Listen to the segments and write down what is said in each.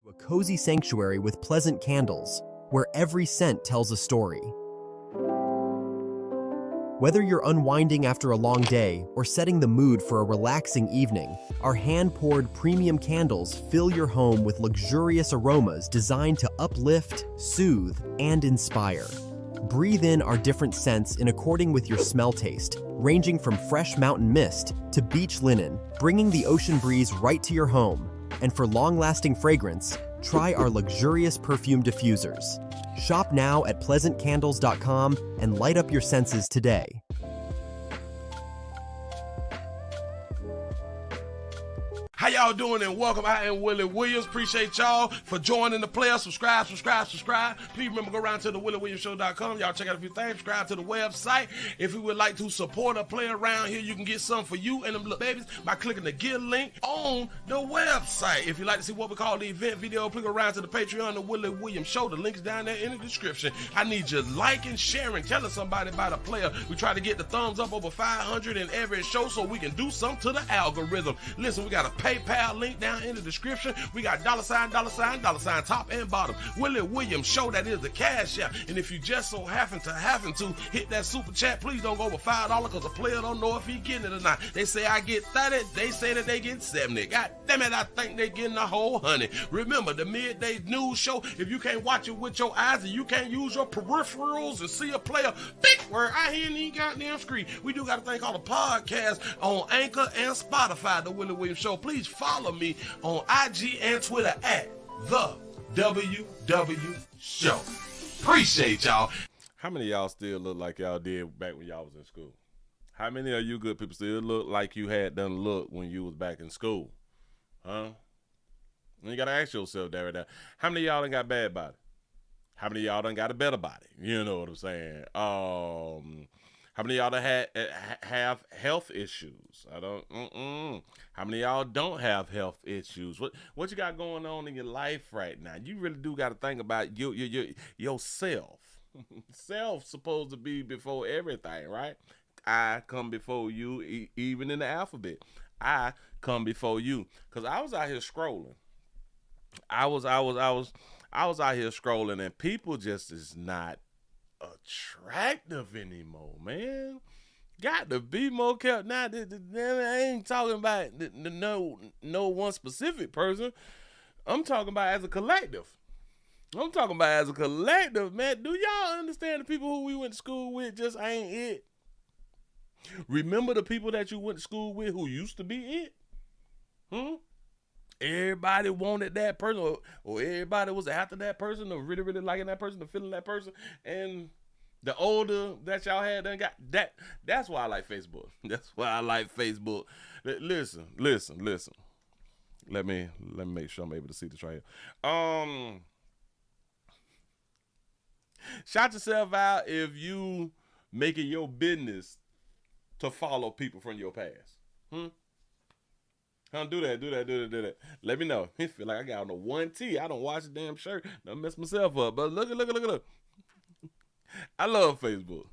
A cozy sanctuary with pleasant candles, where every scent tells a story. Whether you're unwinding after a long day or setting the mood for a relaxing evening, our hand-poured premium candles fill your home with luxurious aromas designed to uplift, soothe, and inspire. Breathe in our different scents in according with your smell taste, ranging from fresh mountain mist to beach linen, bringing the ocean breeze right to your home. And for long-lasting fragrance, try our luxurious perfume diffusers. Shop now at pleasantcandles.com and light up your senses today. How y'all doing and welcome. I am Willie Williams. Appreciate y'all for joining the player. Subscribe. Please remember, go around to the WillieWilliamsShow.com. Y'all check out a few things. Subscribe to the website. If you would like to support a player around here, you can get something for you and them little babies by clicking the Get link on the website. If you'd like to see what we call the event video, click around to the Patreon, the Willie Williams Show. The link's down there in the description. I need you liking, sharing, telling somebody about a player. We try to get the thumbs up over 500 in every show so we can do something to the algorithm. Listen, we got a PayPal link down in the description. We got $sign, top and bottom. Willie Williams Show, that is the cash app. And if you just so happen to hit that super chat, please don't go over $5 because the player don't know if he getting it or not. They say I get 30, they say that they get 70. God damn it, I think they getting a whole 100. Remember, the midday news show, if you can't watch it with your eyes and you can't use your peripherals and see a player, big word, I hear any goddamn screen. We do got a thing called a podcast on Anchor and Spotify, the Willie Williams Show. Please follow me on IG and Twitter at the WW Show. Appreciate y'all. How many of y'all still look like y'all did back when y'all was in school? How many of you good people still look like you had done look when you was back in school? Huh? And you gotta ask yourself that right now. How many of y'all done got bad body? How many of y'all done got a better body? You know what I'm saying? How many of y'all have health issues? How many of y'all don't have health issues? What you got going on in your life right now? You really do got to think about yourself. Self supposed to be before everything, right? I come before you, even in the alphabet. I come before you, cause I was out here scrolling. I was out here scrolling, and people just is not attractive anymore, man. Got to be more careful. Now, I ain't talking about no one specific person. I'm talking about as a collective. Man. Do y'all understand the people who we went to school with just ain't it? Remember the people that you went to school with who used to be it? Everybody wanted that person, or everybody was after that person, or really, really liking that person, or feeling that person. And the older that y'all had done got that. That's why I like Facebook. Listen. Let me make sure I'm able to see this right here. Shout yourself out if you making your business to follow people from your past. Do that. Let me know. I feel like I got on the 1T. I don't wash the damn shirt. Don't mess myself up. But look. I love Facebook.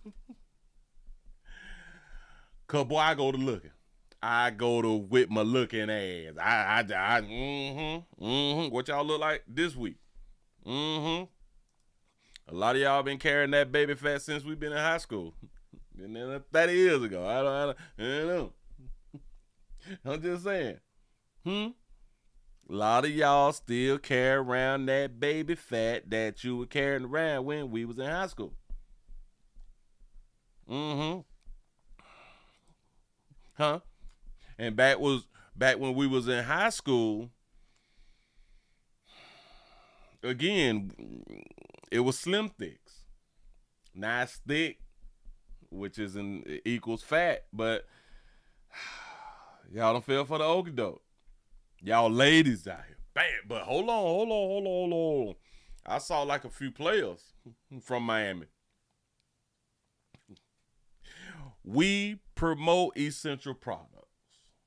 Cause boy, I go to looking. I go to with my looking ass. What y'all look like this week? A lot of y'all been carrying that baby fat since we've been in high school. Been there 30 years ago. I don't know. I'm just saying. A lot of y'all still carry around that baby fat that you were carrying around when we was in high school. And back when we was in high school, again, it was slim thicks. Nice thick, which equals fat, but y'all don't feel for the okie doke. Y'all ladies out here. Bam. But hold on. I saw like a few players from Miami. We promote essential products.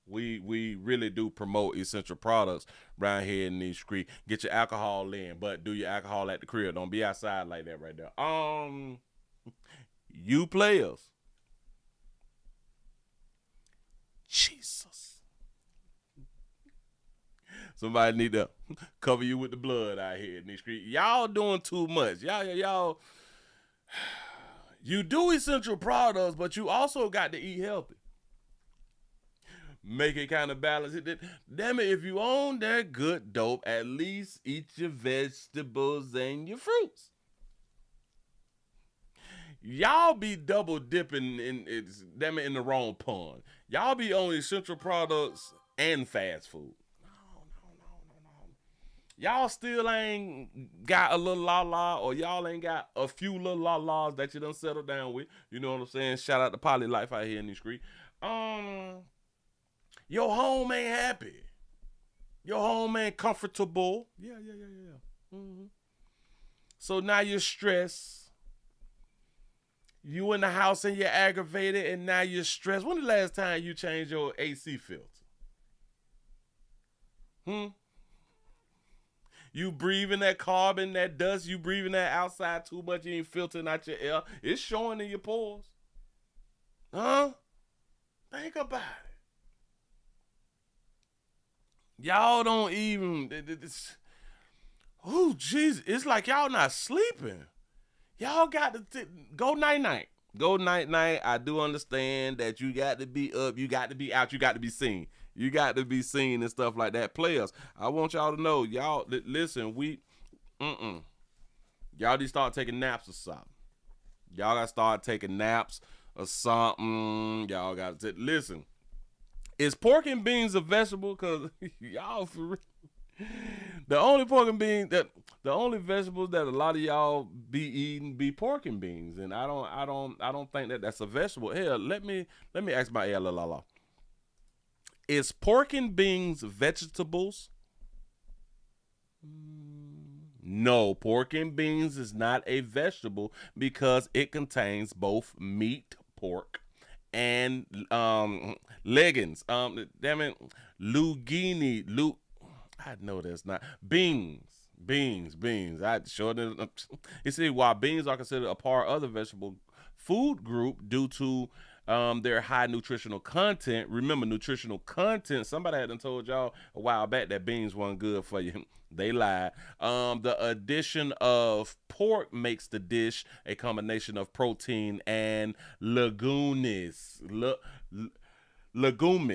We really do promote essential products around here in these streets. Get your alcohol in, but do your alcohol at the crib. Don't be outside like that right there. You players. Jesus. Somebody need to cover you with the blood out here in these streets. Y'all doing too much. Y'all. You do essential products, but you also got to eat healthy. Make it kind of balance. Damn it, if you own that good dope, at least eat your vegetables and your fruits. Y'all be double dipping in the wrong pond. Y'all be on essential products and fast food. No. Y'all still ain't got a little la or y'all ain't got a few little la that you done settle down with. You know what I'm saying? Shout out to Poly Life out here in the street. Your home ain't happy. Your home ain't comfortable. Yeah. Mm-hmm. So now you're stressed. You in the house and you're aggravated and now you're stressed. When the last time you changed your AC filter? You breathing that carbon, that dust, you breathing that outside too much, you ain't filtering out your air. It's showing in your pores. Huh? Think about it. Y'all don't even, oh, jeez, it's like y'all not sleeping. Y'all got to go night-night. Go night-night. I do understand that you got to be up, you got to be out, you got to be seen. You got to be seen and stuff like that. Players, I want y'all to know, y'all, listen, y'all need to start taking naps or something. Y'all got to start taking naps or something. Y'all got to, listen. Is pork and beans a vegetable? Because y'all, for real, the only vegetables that a lot of y'all be eating be pork and beans, and I don't think that that's a vegetable. Hell, let me ask my la. Is pork and beans vegetables? No, pork and beans is not a vegetable because it contains both meat, pork, and leggings. Damn it, lugini. I know that's not beans. I shortened it. You see, while beans are considered a part of the vegetable food group due to their high nutritional content. Remember, nutritional content. Somebody had told y'all a while back that beans weren't good for you. They lied. The addition of pork makes the dish a combination of protein and legumes. Beans.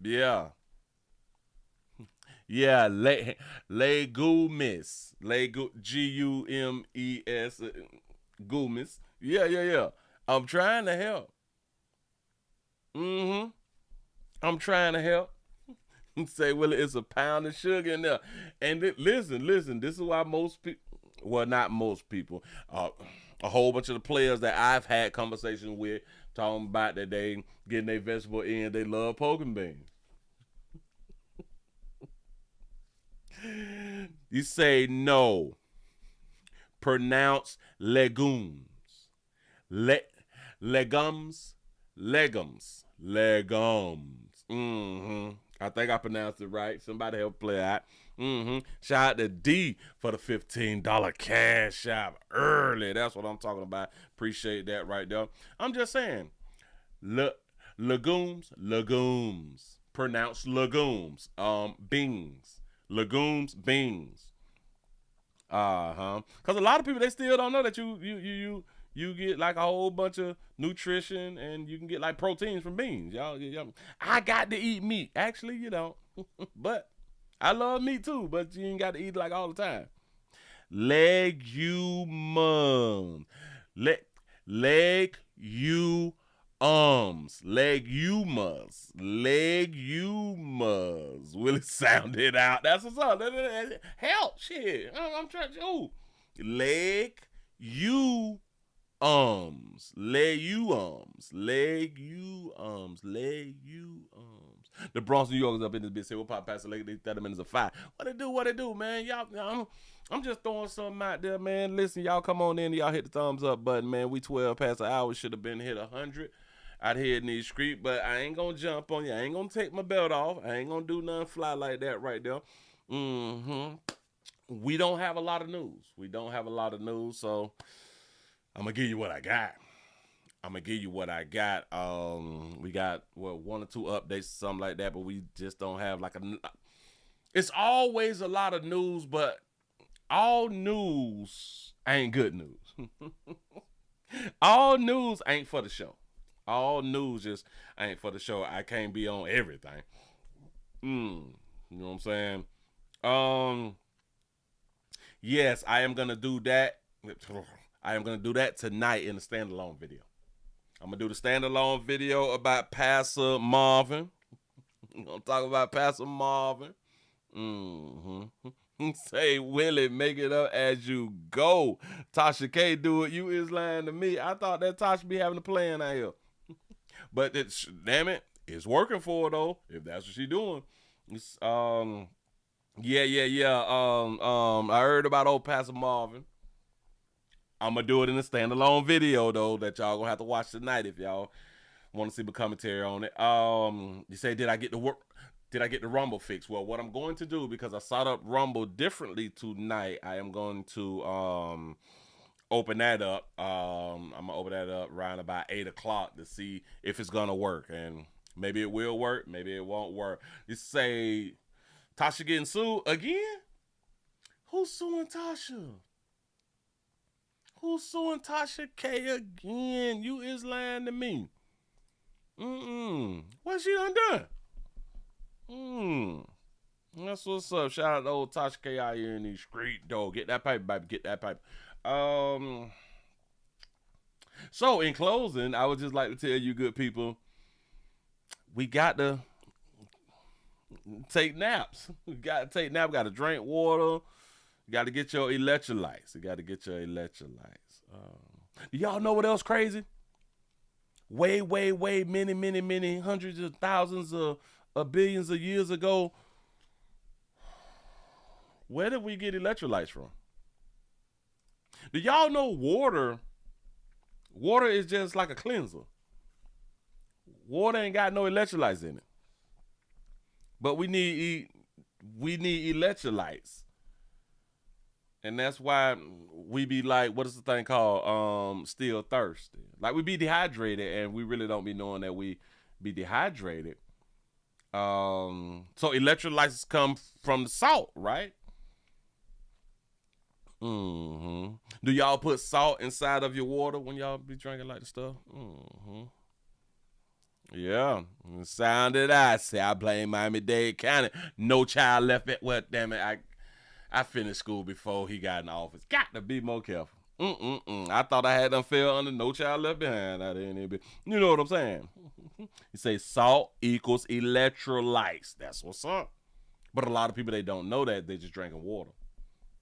Yeah. Yeah, legumes. Gumes. Gumes. Yeah. I'm trying to help. I'm trying to help. Say, well, it's a pound of sugar in there. And listen, this is why most people, well, not most people, a whole bunch of the players that I've had conversations with talking about that they getting their vegetable in, they love pork and beans. You say no. Pronounce legumes. Legumes. I think I pronounced it right. Somebody help play out. Shout out to D for the $15 cash out early. That's what I'm talking about. Appreciate that right there. I'm just saying. Legumes. Pronounce legumes. Beans. Legumes, beans. Because a lot of people, they still don't know that you get like a whole bunch of nutrition and you can get like proteins from beans. Y'all, I got to eat meat. Actually, you don't. But I love meat too, but you ain't got to eat it like all the time. Legumes. Legumes. Willie sound it out. That's what's up. Help, shit. I'm trying to. Legumes. The Bronx, New York is up in this bitch. Say, we'll pop past the lake. They 30 minutes of fire. What they do, man? Y'all, I'm just throwing something out there, man. Listen, y'all come on in. Y'all hit the thumbs up button, man. We 12 past an hour. Should have been hit 100 out here in these streets, but I ain't gonna jump on you. I ain't gonna take my belt off. I ain't gonna do nothing fly like that right there. We don't have a lot of news. So I'm gonna give you what I got. I'm gonna give you what I got. We got one or two updates, something like that, but we just don't have like it's always a lot of news, but all news ain't good news. All news ain't for the show. All news just ain't for the show. I can't be on everything. You know what I'm saying? Yes, I am gonna do that. I am gonna do that tonight in a standalone video. I'm gonna do the standalone video about Pastor Marvin. I'm gonna talk about Pastor Marvin. Say, Willie, make it up as you go. Tasha K, do it. You is lying to me. I thought that Tasha be having a plan out here. But it's, damn it, it's working for her though, if that's what she doing. It's, yeah. I heard about old Pastor Marvin. I'm gonna do it in a standalone video though that y'all gonna have to watch tonight if y'all want to see my commentary on it. You say, did I get the Rumble fix? Well, what I'm going to do, because I set up Rumble differently tonight, I am going to open that up. I'm gonna open that up around about 8 o'clock to see if it's gonna work, and maybe it will work, maybe it won't work. You say Tasha getting sued again? Who's suing Tasha? Who's suing Tasha K again? You is lying to me. What she done? That's what's up. Shout out to old Tasha K out here in these streets, though. Get that pipe, baby. Get that pipe. So in closing, I would just like to tell you good people, we got to take naps. We got to take naps. Got to drink water. You got to get your electrolytes. Do y'all know what else crazy? Way, many hundreds of thousands of billions of years ago, where did we get electrolytes from? Do y'all know water is just like a cleanser? Water ain't got no electrolytes in it. But we need electrolytes. And that's why we be like, what is the thing called? Still thirsty. Like we be dehydrated and we really don't be knowing that we be dehydrated. So electrolytes come from the salt, right? Do y'all put salt inside of your water when y'all be drinking like the stuff? Yeah. Sounded I say I blame Miami-Dade County. No child left at, well, damn it, I finished school before he got in office. Got to be more careful. I thought I had them fell under No Child Left Behind. I didn't even, you know what I'm saying? You say salt equals electrolytes. That's what's up. But a lot of people, they don't know that. They're just drinking water.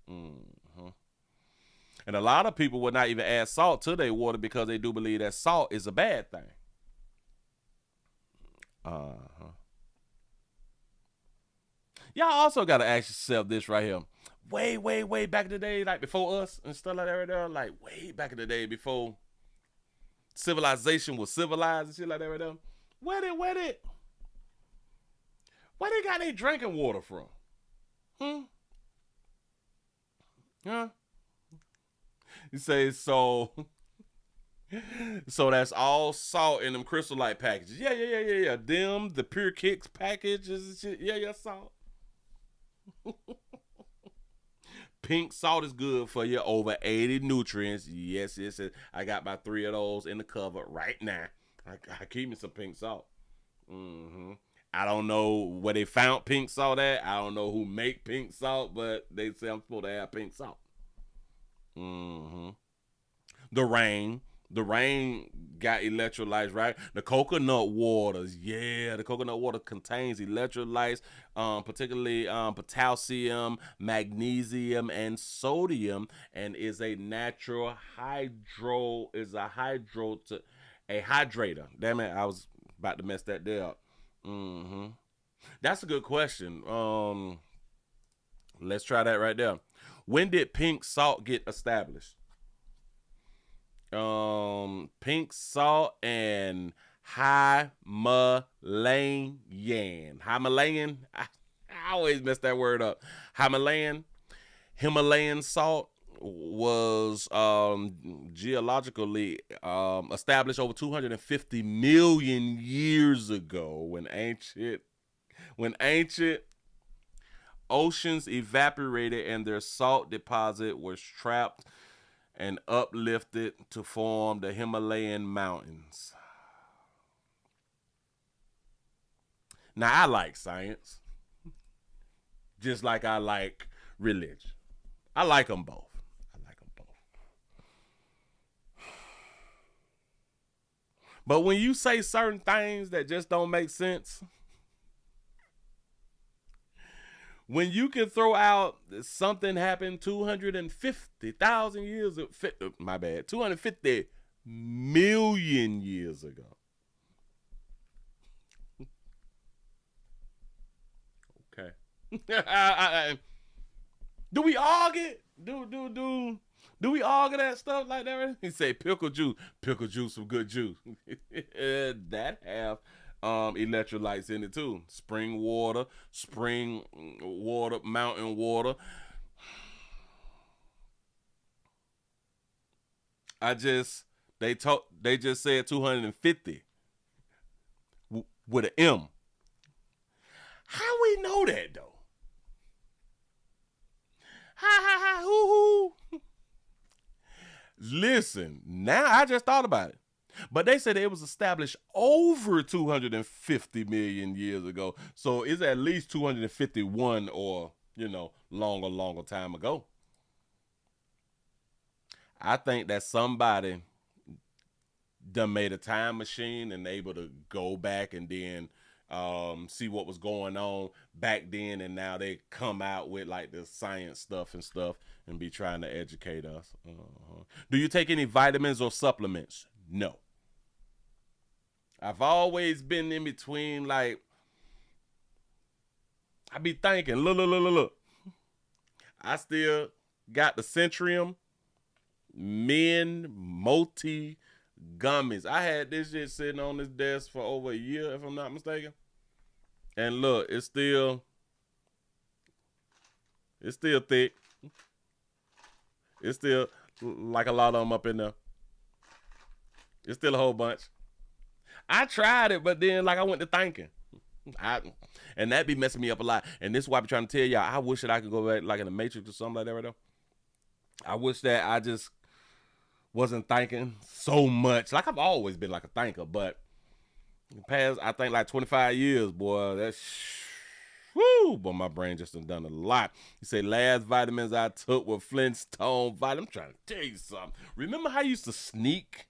And a lot of people would not even add salt to their water because they do believe that salt is a bad thing. Y'all also got to ask yourself this right here. Way back in the day, like before us and stuff like that right there, like way back in the day before civilization was civilized and shit like that right there, where they got their drinking water from? You say, so that's all salt in them Crystal Light packages. Yeah. Them, the Pure Kicks packages and shit. Yeah, salt. Pink salt is good for you, over 80 nutrients. Yes. I got about 3 of those in the cupboard right now. I keep me some pink salt. I don't know where they found pink salt at. I don't know who make pink salt, but they say I'm supposed to have pink salt. The rain got electrolytes, right? The coconut waters, the coconut water contains electrolytes, particularly potassium, magnesium, and sodium, and is a natural hydrator. Damn it, I was about to mess that there up. That's a good question. Let's try that right there. When did pink salt get established? Pink salt and Himalayan. I always mess that word up. Himalayan salt was geologically established over 250 million years ago when ancient oceans evaporated and their salt deposit was trapped and uplifted to form the Himalayan mountains. Now, I like science, just like I like religion. I like them both. But when you say certain things that just don't make sense, when you can throw out something happened 250,000 years, 250 million years ago. Okay. Do we argue? Do we argue that stuff like that? He say pickle juice, some good juice. That have electrolytes in it too. Spring water, mountain water. They just said 250 with an M. How we know that though? Hoo. Listen, now I just thought about it. But they said it was established over 250 million years ago. So it's at least 251 or, longer time ago. I think that somebody done made a time machine and able to go back and then see what was going on back then, and now they come out with like the science stuff and be trying to educate us. Do you take any vitamins or supplements? No. I've always been in between, like, I be thinking, look. I still got the Centrium Men Multi Gummies. I had this shit sitting on this desk for over a year, if I'm not mistaken. And look, it's still thick. It's still like a lot of them up in there. It's still a whole bunch. I tried it, but then like I went to thinking. And that be messing me up a lot. And this is why I be trying to tell y'all, I wish that I could go back like in the Matrix or something like that right now. I wish that I just wasn't thinking so much. Like I've always been like a thinker, but in the past, I think like 25 years, boy, but my brain just done a lot. You say last vitamins I took were Flintstone vitamins. I'm trying to tell you something. Remember how you used to sneak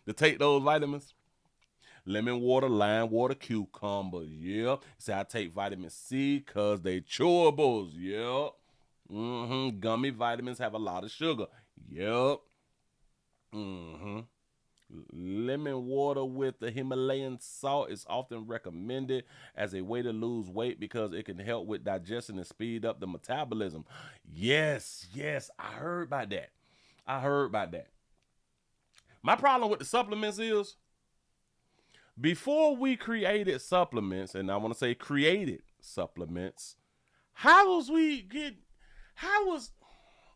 to take those vitamins? Lemon water, lime water, cucumber. Yeah. Say I take vitamin C because they chewables. Yep. Gummy vitamins have a lot of sugar. Yep. Lemon water with the Himalayan salt is often recommended as a way to lose weight because it can help with digestion and speed up the metabolism. Yes, I heard about that. My problem with the supplements is, before we created supplements, and I want to say created supplements,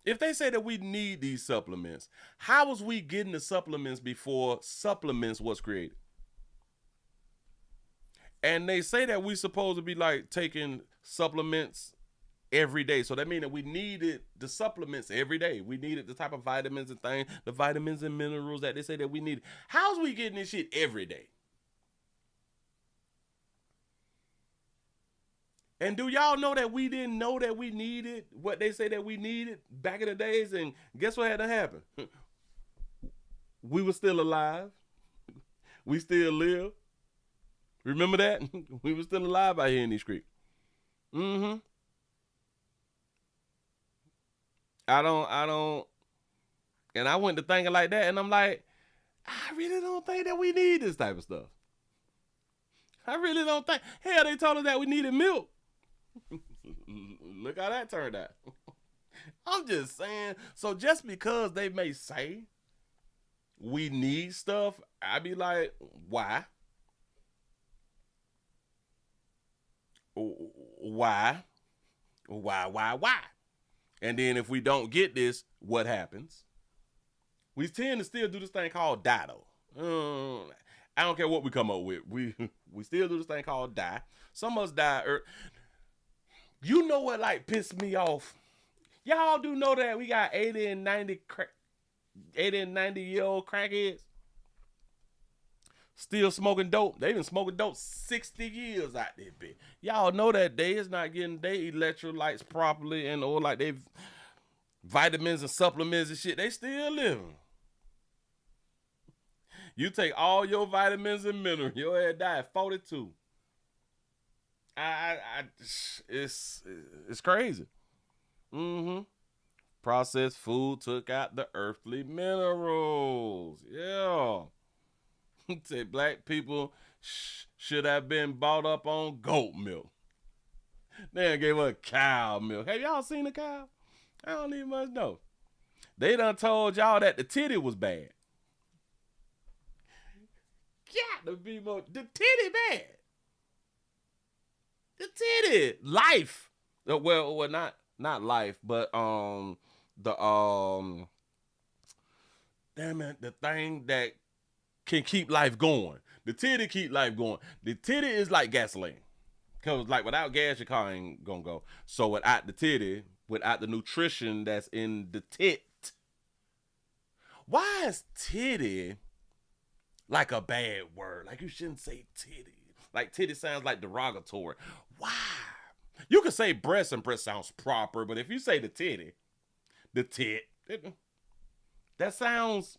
if they say that we need these supplements, how was we getting the supplements before supplements was created? And they say that we supposed to be like taking supplements every day. So that means that we needed the supplements every day. We needed the type of vitamins and things, the vitamins and minerals that they say that we need. How's we getting this shit every day? And do y'all know that we didn't know that we needed what they say that we needed back in the days? And guess what had to happen? We were still alive. We still live. Remember that? We were still alive out here in these streets. I don't. And I went to thinking like that, and I'm like, I really don't think that we need this type of stuff. I really don't think. Hell, they told us that we needed milk. Look how that turned out. I'm just saying. So just because they may say we need stuff, I be like, why? And then if we don't get this, what happens? We tend to still do this thing called die, though. I don't care what we come up with. We still do this thing called die. Some of us die. You know what like pissed me off? Y'all do know that we got 80 and 90 year old crackheads still smoking dope. They been smoking dope 60 years out there, bitch. Y'all know that they is not getting their electrolytes properly and or like they vitamins and supplements and shit. They still living. You take all your vitamins and minerals, your head die at 42. It's crazy. Processed food took out the earthly minerals. Yeah. Say black people should have been bought up on goat milk. They gave us cow milk. Have y'all seen a cow? I don't even much know. They done told y'all that the titty was bad. Got to be more. The titty bad. The titty. Life. Well, not life, but damn it, the thing that can keep life going. The titty keep life going. The titty is like gasoline. Cause like without gas, your car ain't gonna go. So without the titty, without the nutrition that's in the tit, why is titty like a bad word? Like you shouldn't say titty. Like titty sounds like derogatory. Why? You can say breast and breast sounds proper, but if you say the tit, that sounds,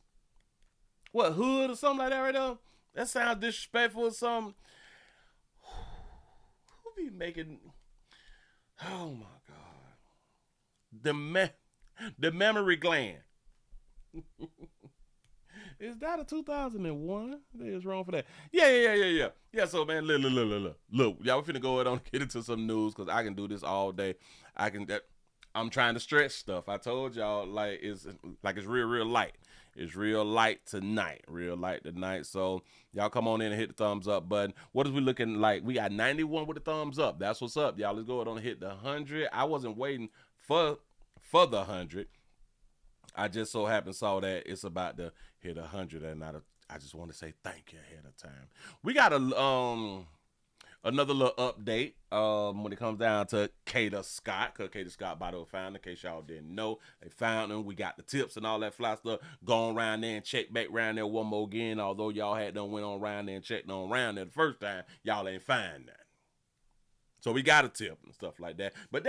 what, hood or something like that right there? That sounds disrespectful or something. Who be making, oh my God. The memory gland. Is that a 2001? It's wrong for that. Yeah. Yeah, so man, look. Y'all, we finna go ahead and get into some news because I can do this all day. I'm trying to stretch stuff. I told y'all it's real light. It's real light tonight. So y'all come on in and hit the thumbs up button. What is we looking like? We got 91 with the thumbs up. That's what's up, y'all. Let's go ahead and hit the 100. I wasn't waiting for the 100. I just so happened saw that it's about to hit 100, and I just want to say thank you ahead of time. We got another little update when it comes down to Kata Scott, because Kata Scott, by the way, found, in case y'all didn't know, they found him. We got the tips and all that fly stuff. Going around there and check back around there one more again. Although y'all had done went on around there and checked on around there the first time, y'all ain't find that. So we got a tip and stuff like that. But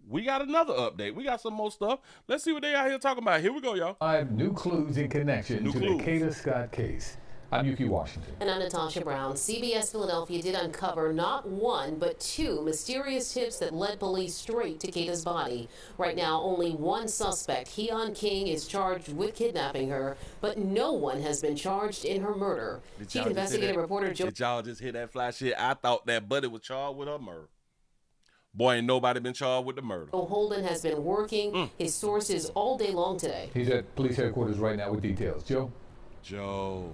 we got another update. We got some more stuff. Let's see what they out here talking about. Here we go, y'all. 5 new clues in connection to the Kata Scott case. I'm Yuki Washington. And I'm Natasha Brown. CBS Philadelphia did uncover not one, but 2 mysterious tips that led police straight to Kata's body. Right now, only one suspect, Keon King, is charged with kidnapping her, but no one has been charged in her murder. Chief investigative reporter Joe. Did y'all just hear that fly shit? I thought that buddy was charged with her murder. Boy, ain't nobody been charged with the murder. Holden has been working his sources all day long today. He's at police headquarters right now with details. Joe.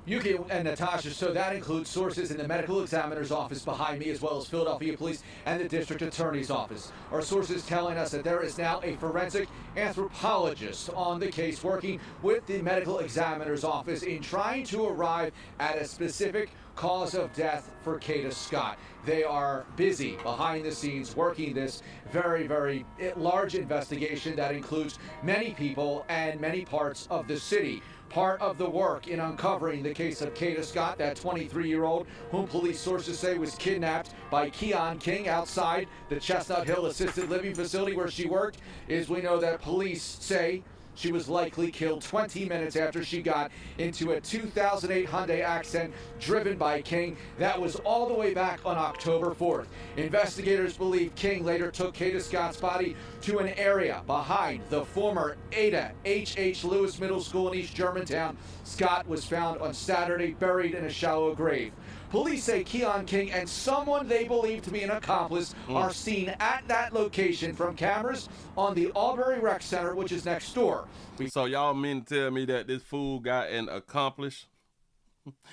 Yuki and Natasha, so that includes sources in the medical examiner's office behind me, as well as Philadelphia Police and the district attorney's office. Our sources telling us that there is now a forensic anthropologist on the case working with the medical examiner's office in trying to arrive at a specific cause of death for Kata Scott. They are busy behind the scenes working this very, very large investigation that includes many people and many parts of the city. Part of the work in uncovering the case of Kata Scott, that 23-year-old whom police sources say was kidnapped by Keon King outside the Chestnut Hill Assisted Living Facility where she worked, is we know that police say she was likely killed 20 minutes after she got into a 2008 Hyundai Accent driven by King. That was all the way back on October 4th. Investigators believe King later took Kata Scott's body to an area behind the former Ada H.H. Lewis Middle School in East Germantown. Scott was found on Saturday buried in a shallow grave. Police say Keon King and someone they believe to be an accomplice are seen at that location from cameras on the Albury Rec Center, which is next door. So y'all mean to tell me that this fool got an accomplice?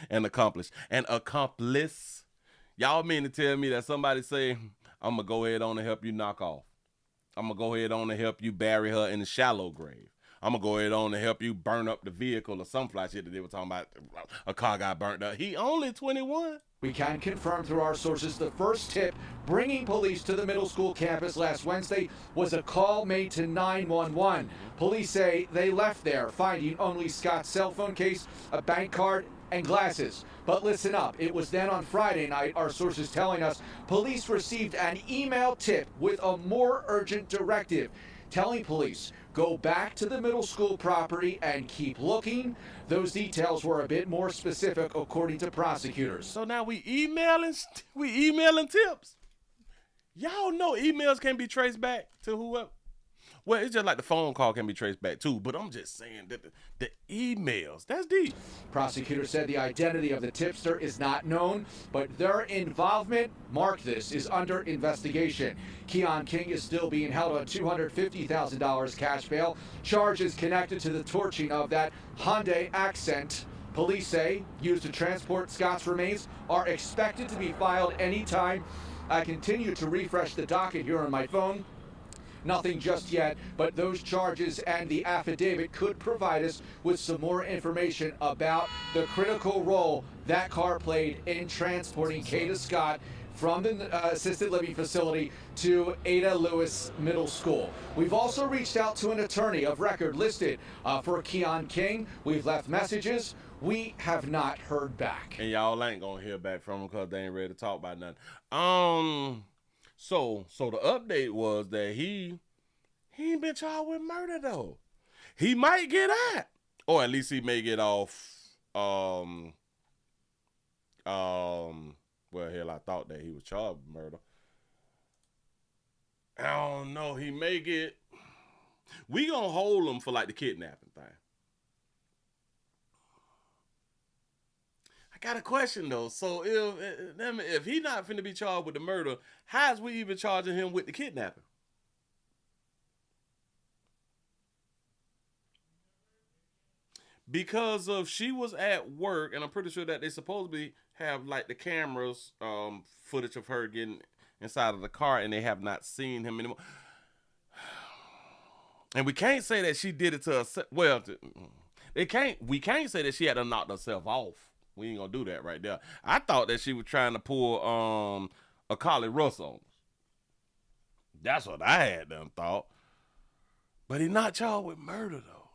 An accomplice. Y'all mean to tell me that somebody say, I'm going to go ahead on and help you knock off? I'm going to go ahead on and help you bury her in the shallow grave. I'm going to go ahead on and help you burn up the vehicle or some fly shit that they were talking about. A car got burnt up. He only 21. We can confirm through our sources the first tip bringing police to the middle school campus last Wednesday was a call made to 911. Police say they left there, finding only Scott's cell phone case, a bank card, and glasses. But listen up, it was then on Friday night, our sources telling us, police received an email tip with a more urgent directive, telling police, go back to the middle school property and keep looking. Those details were a bit more specific, according to prosecutors. So now we emailing tips. Y'all know emails can be traced back to whoever. Well, it's just like the phone call can be traced back too, but I'm just saying that the emails, that's deep. Prosecutors said the identity of the tipster is not known, but their involvement, mark this, is under investigation. Keon King is still being held on $250,000 cash bail. Charges connected to the torching of that Hyundai Accent, police say, used to transport Scott's remains, are expected to be filed anytime. I continue to refresh the docket here on my phone. Nothing just yet, but those charges and the affidavit could provide us with some more information about the critical role that car played in transporting Kata Scott from the assisted living facility to Ada Lewis Middle School. We've also reached out to an attorney of record listed for Keon King. We've left messages. We have not heard back. And y'all ain't gonna hear back from him because they ain't ready to talk about nothing. So the update was that he ain't been charged with murder though. He might get out, or at least he may get off. Well, hell, I thought that he was charged with murder. I don't know. He may get. We gonna hold him for like the kidnapping thing. Got a question though. So if he not finna be charged with the murder, how is we even charging him with the kidnapping? Because of she was at work, and I'm pretty sure that they supposedly have like the cameras footage of her getting inside of the car, and they have not seen him anymore. And we can't say that she did it to herself. Well, we can't say that she had to knock herself off. We ain't gonna do that right there. I thought that she was trying to pull a Carly Russ on us. That's what I had done thought. But he not charged with murder though.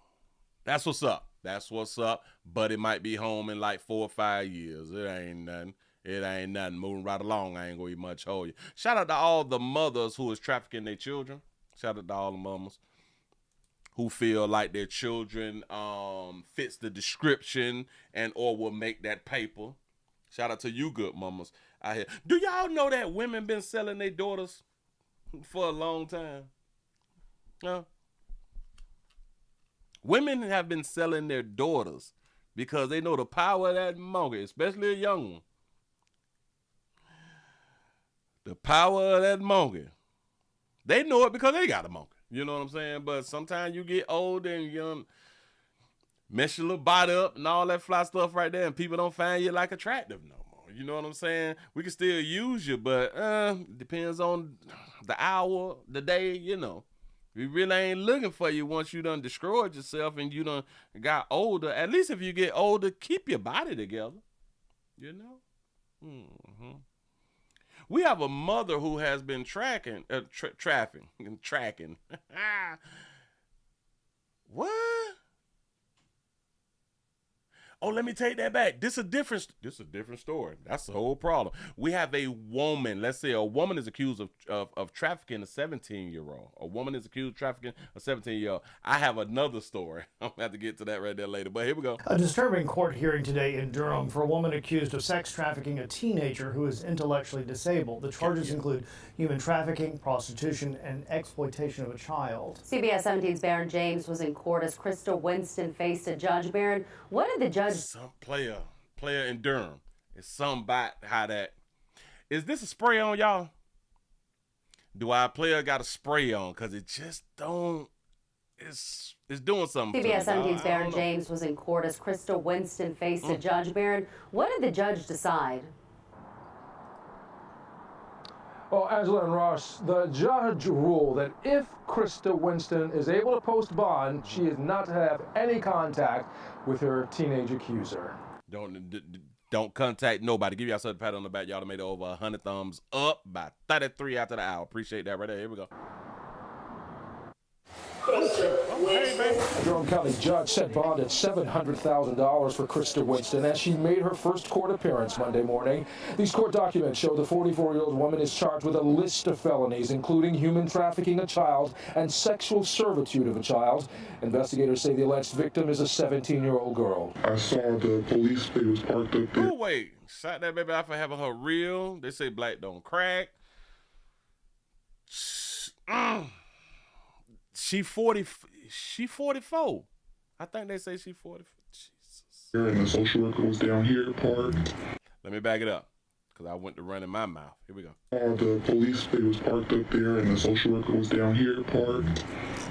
That's what's up. That's what's up. But it might be home in like 4 or 5 years. It ain't nothing. It ain't nothing. Moving right along, I ain't gonna eat much hold you. Shout out to all the mothers who is trafficking their children. Shout out to all the mamas who feel like their children fits the description and or will make that paper. Shout out to you good mamas out here. Do y'all know that women been selling their daughters for a long time? No. Women have been selling their daughters because they know the power of that monkey, especially a young one. The power of that monkey. They know it because they got a monkey. You know what I'm saying? But sometimes you get older and you mess your little body up and all that fly stuff right there, and people don't find you like attractive no more. You know what I'm saying? We can still use you, but depends on the hour, the day, you know. We really ain't looking for you once you done destroyed yourself and you done got older. At least if you get older, keep your body together. You know? Mm-hmm. We have a mother who has been tracking. What? Oh, let me take that back. This is a different story. That's the whole problem. We have a woman. Let's say a woman is accused of trafficking a 17-year-old. A woman is accused of trafficking a 17-year-old. I have another story. I'm going to have to get to that right there later. But here we go. A disturbing court hearing today in Durham for a woman accused of sex trafficking a teenager who is intellectually disabled. The charges include human trafficking, prostitution, and exploitation of a child. CBS 17's Baron James was in court as Crystal Winston faced a judge. Baron, what did the judge... Some player in Durham. It's something about how that... Is this a spray on, y'all? Do our player got a spray on? Because it just don't... It's doing something. CBS 17's Baron James was in court as Crystal Winston faced a judge. Baron, what did the judge decide? Well, Angela and Ross, the judge ruled that if Krista Winston is able to post bond, she is not to have any contact with her teenage accuser. Don't contact nobody. Give yourself a pat on the back. Y'all made over 100 thumbs up by 33 after the hour. Appreciate that right there. Here we go. A Durham County judge set bond at $700,000 for Krista Winston as she made her first court appearance Monday morning. These court documents show the 44-year-old woman is charged with a list of felonies, including human trafficking a child and sexual servitude of a child. Investigators say the alleged victim is a 17-year-old girl. I saw the police, they was parked up there. Oh, wait. Shot that baby out for having her real. They say black don't crack. She 44. I think they say she 44. Jesus. And the social worker was down here parked. Let me back it up, because I went to running my mouth. Here we go. The police, they was parked up there, and the social worker was down here parked.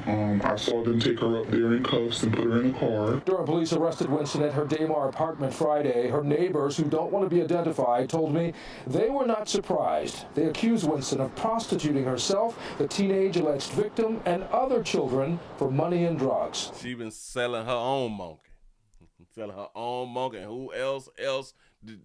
I saw them take her up there in cuffs and put her in a car. Durham police arrested Winston at her Daymar apartment Friday. Her neighbors, who don't want to be identified, told me they were not surprised. They accused Winston of prostituting herself, the teenage alleged victim, and other children for money and drugs. She been selling her own monkey. Selling her own monkey. And who else,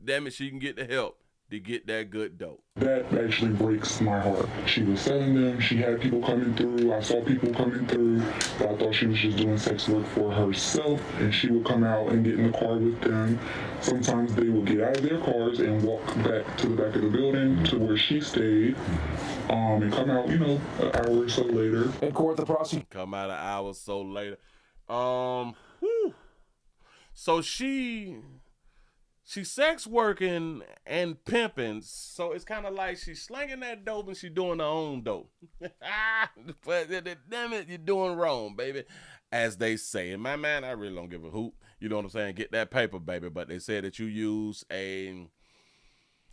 damn it, she can get the help to get that good dope. That actually breaks my heart. She was selling them. She had people coming through. I saw people coming through. But I thought she was just doing sex work for herself, and she would come out and get in the car with them. Sometimes they would get out of their cars and walk back to the back of the building to where she stayed, and come out, an hour or so later. In court, the prosecutor come out an hour or so later. So she's sex working and pimping, so it's kind of like she's slinging that dope and she's doing her own dope. But damn it, you're doing wrong, baby, as they say. In my mind, I really don't give a hoot. You know what I'm saying? Get that paper, baby. But they said that you use a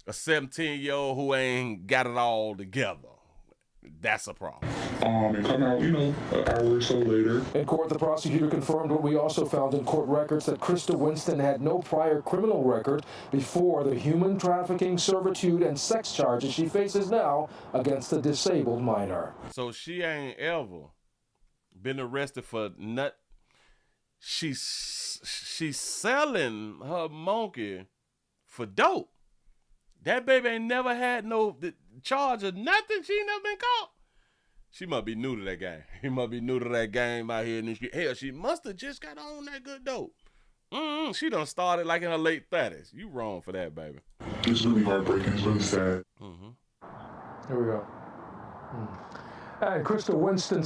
17-year-old who ain't got it all together. That's a problem. And come out, an hour or so later. In court, the prosecutor confirmed what we also found in court records, that Krista Winston had no prior criminal record before the human trafficking, servitude, and sex charges she faces now against a disabled minor. So she ain't ever been arrested for nut. She's selling her monkey for dope. That baby ain't never had no charge of nothing. She ain't never been caught. She must be new to that game. He must be new to that game out here in the street. Hell, she must have just got on that good dope. She done started like in her late 30s. You wrong for that, baby. It's really heartbreaking. It's really sad. Here we go. And Krista Winston,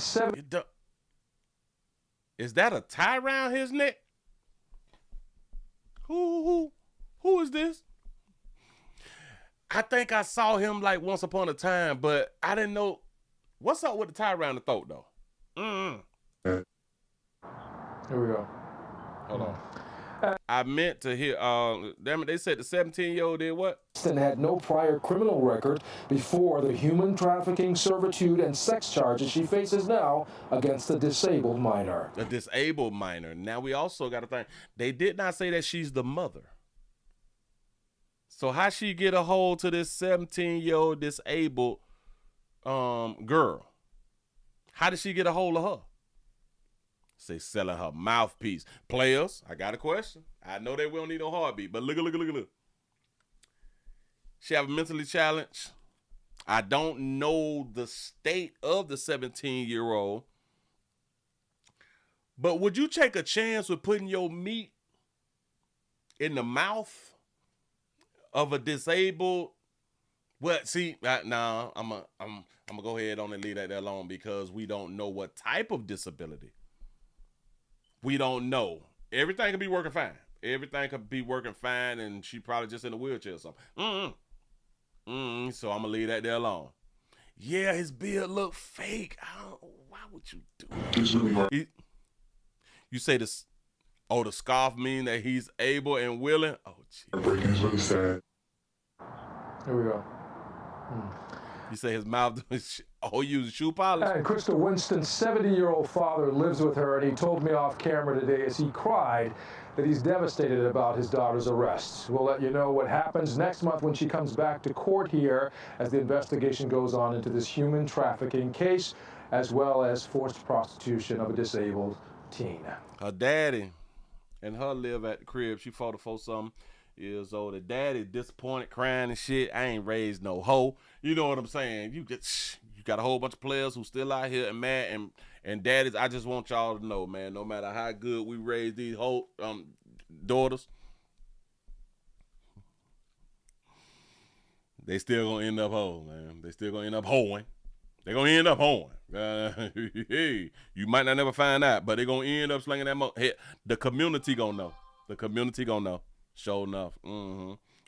Is that a tie around his neck? Who is this? I think I saw him like once upon a time, but I didn't know. What's up with the tie around the throat, though? Here we go. Hold on. I meant to hear, damn it, they said the 17-year-old did what? Winston had no prior criminal record before the human trafficking, servitude, and sex charges she faces now against a disabled minor. A disabled minor. Now, we also got to think, they did not say that she's the mother. So how she get a hold to this 17-year-old disabled girl? How did she get a hold of her? Say selling her mouthpiece. Players, I got a question. I know they don't need no heartbeat, but look. She have a mentally challenged. I don't know the state of the 17-year-old, but would you take a chance with putting your meat in the mouth of a disabled? Well, see, nah, I'm gonna go ahead on and leave that there alone, because we don't know what type of disability. We don't know. Everything could be working fine. Everything could be working fine, and she probably just in a wheelchair or something. So I'm gonna leave that there alone. Yeah, his beard look fake. Why would you do that? It's really hard. You say this? Oh, the scarf mean that he's able and willing? Oh, gee. Heartbreaking. It's really sad. Here we go. You say his mouth uses shoe polish? And Krista Winston's 70-year-old father lives with her, and he told me off camera today as he cried that he's devastated about his daughter's arrest. We'll let you know what happens next month when she comes back to court here as the investigation goes on into this human trafficking case, as well as forced prostitution of a disabled teen. Her daddy and her live at the crib. She 44-something years old. The daddy disappointed, crying and shit. I ain't raised no hoe. You know what I'm saying? You got a whole bunch of players who still out here and mad, and daddies, I just want y'all to know, man, no matter how good we raise these whole daughters, they still gonna end up hoeing, man. They still gonna end up hoeing. They gonna end up hoeing. Hey, you might not never find out, but they gonna end up slinging that hey, the community gonna know. The community gonna know. Sure enough.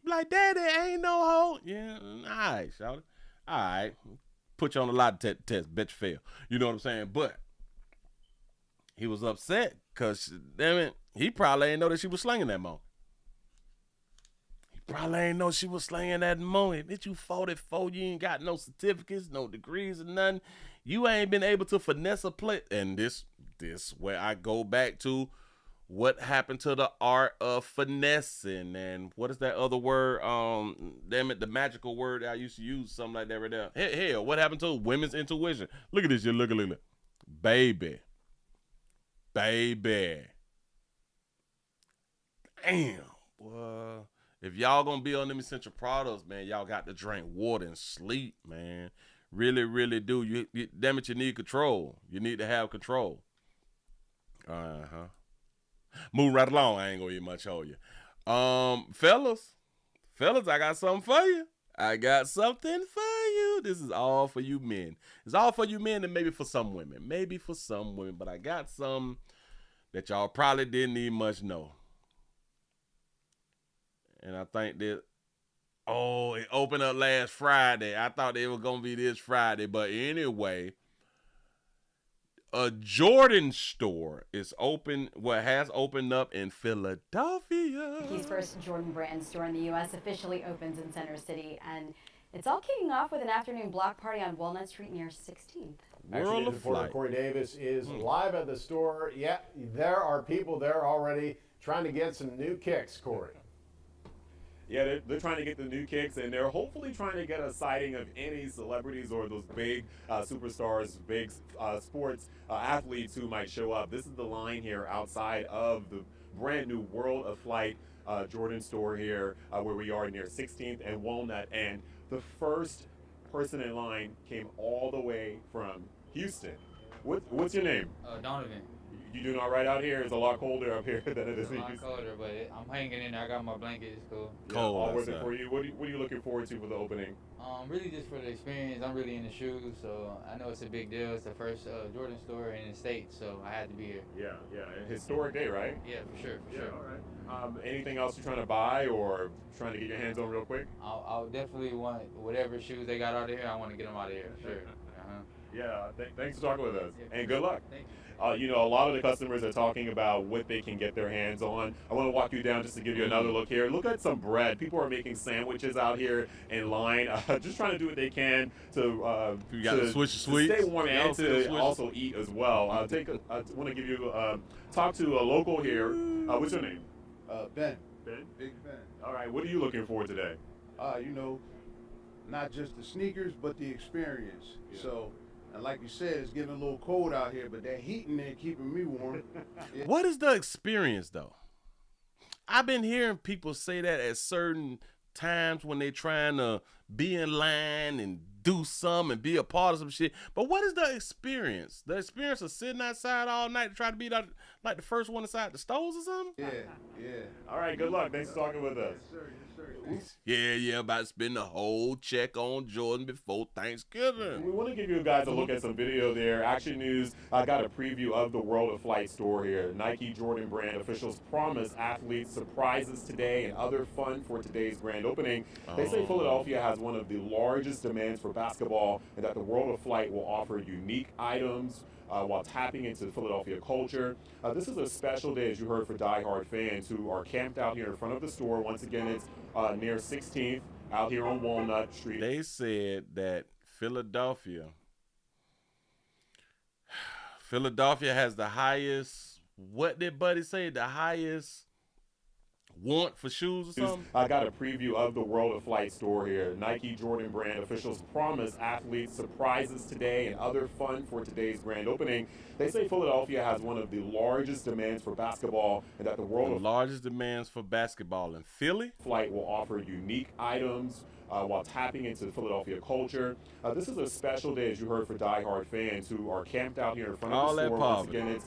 Like, daddy, ain't no hoe. Yeah, all right, shout it. All right. Put you on a lot of tests. Bet you fail. You know what I'm saying? But he was upset because, damn it, he probably ain't know that she was slinging that mo. He probably ain't know she was slinging that mo. Bitch, you 44, you ain't got no certificates, no degrees or nothing. You ain't been able to finesse a play. And this where I go back to what happened to the art of finessing, and what is that other word? Damn it, the magical word I used to use, something like that right there. Hell, what happened to women's intuition? Look at this shit, look. Baby. Damn, boy. If y'all gonna be on them essential products, man, y'all got to drink water and sleep, man. Really, really do. You damn it, you need control. You need to have control. Move right along. I ain't gonna eat much hoe you. Fellas, I got something for you. This is all for you men. It's all for you men and maybe for some women. But I got some that y'all probably didn't even much know. And I think that, it opened up last Friday. I thought it was gonna be this Friday, but anyway, a Jordan store is has opened up in Philadelphia. Nike's first Jordan brand store in the U.S. officially opens in Center City, and it's all kicking off with an afternoon block party on Walnut Street near 16th. Actually, reporter Corey Davis is live at the store. Yeah, there are people there already trying to get some new kicks, Corey. Yeah, they're trying to get the new kicks, and they're hopefully trying to get a sighting of any celebrities or those big superstars, big sports athletes who might show up. This is the line here outside of the brand new World of Flight Jordan store here, where we are near 16th and Walnut. And the first person in line came all the way from Houston. What's your name? Donovan. You doing all right out here? It's a lot colder up here than it is in Houston. It's a lot colder, but I'm hanging in there. I got my blanket. It's cool. Cold. All worth it for you. What are you looking forward to for the opening? Really just for the experience. I'm really into shoes, so I know it's a big deal. It's the first Jordan store in the States, so I had to be here. Yeah. A historic day, right? Yeah, for sure. All right. Anything else you're trying to buy or trying to get your hands on real quick? I'll definitely want whatever shoes they got out of here. I want to get them out of here. Sure. Yeah. Thanks for talking with us, and good luck. Thank you. A lot of the customers are talking about what they can get their hands on. I want to walk you down just to give you another look here. Look at some bread. People are making sandwiches out here in line, just trying to do what they can to stay warm and to also eat as well. I want to give you talk to a local here. What's your name? Ben. Ben? Big Ben. All right. What are you looking for today? Not just the sneakers, but the experience. Yeah. So. And like you said, it's getting a little cold out here, but that heat in there keeping me warm. Yeah. What is the experience, though? I've been hearing people say that at certain times when they're trying to be in line and do some and be a part of some shit. But what is the experience? The experience of sitting outside all night to try to be like the first one inside the stores or something? Yeah. All right, good luck. Thanks for talking with us. Yes, sir. Yeah, about to spend the whole check on Jordan before Thanksgiving. We want to give you guys a look at some video there. Action News got a preview of the World of Flight store here. Nike Jordan brand officials promise athletes surprises today and other fun for today's grand opening. They say Philadelphia has one of the largest demands for basketball and that the World of Flight will offer unique items while tapping into Philadelphia culture. This is a special day, as you heard, for diehard fans who are camped out here in front of the store. Once again, it's near 16th, out here on Walnut Street. They said that Philadelphia. Philadelphia has the highest, what did Buddy say, the highest want for shoes or something? I got a preview of the World of Flight store here. Nike Jordan brand officials promise athletes surprises today and other fun for today's grand opening. They say Philadelphia has one of the largest demands for basketball and that the largest demands for basketball in Philly. Flight will offer unique items while tapping into Philadelphia culture. This is a special day, as you heard, for diehard fans who are camped out here in front of the store. Once again, it's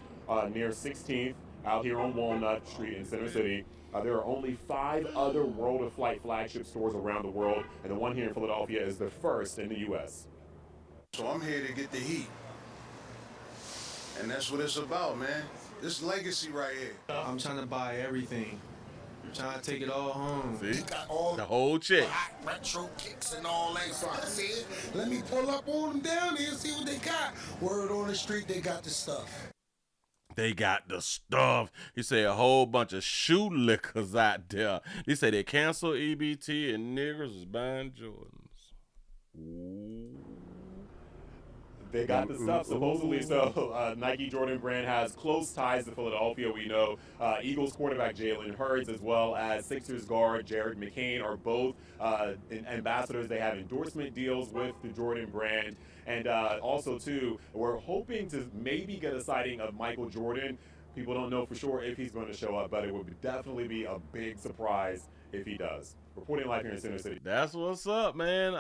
near 16th out here on Walnut Street in Center City. There are only 5 other World of Flight flagship stores around the world, and the one here in Philadelphia is the first in the U.S. So I'm here to get the heat. And that's what it's about, man. This legacy right here. I'm trying to buy everything. I'm trying to take it all home. See? The whole chick. Retro kicks and all that. So I said, let me pull up on them down there and see what they got. Word on the street, they got the stuff. They got the stuff. He said a whole bunch of shoe lickers out there. He said they canceled EBT and niggers is buying Jordans. Ooh. They got the stuff, supposedly. So Nike Jordan brand has close ties to Philadelphia. We know Eagles quarterback Jalen Hurts as well as Sixers guard Jared McCain are both ambassadors. They have endorsement deals with the Jordan brand. And also, too, we're hoping to maybe get a sighting of Michael Jordan. People don't know for sure if he's going to show up, but it would definitely be a big surprise if he does. Reporting live here in Center City. That's what's up, man.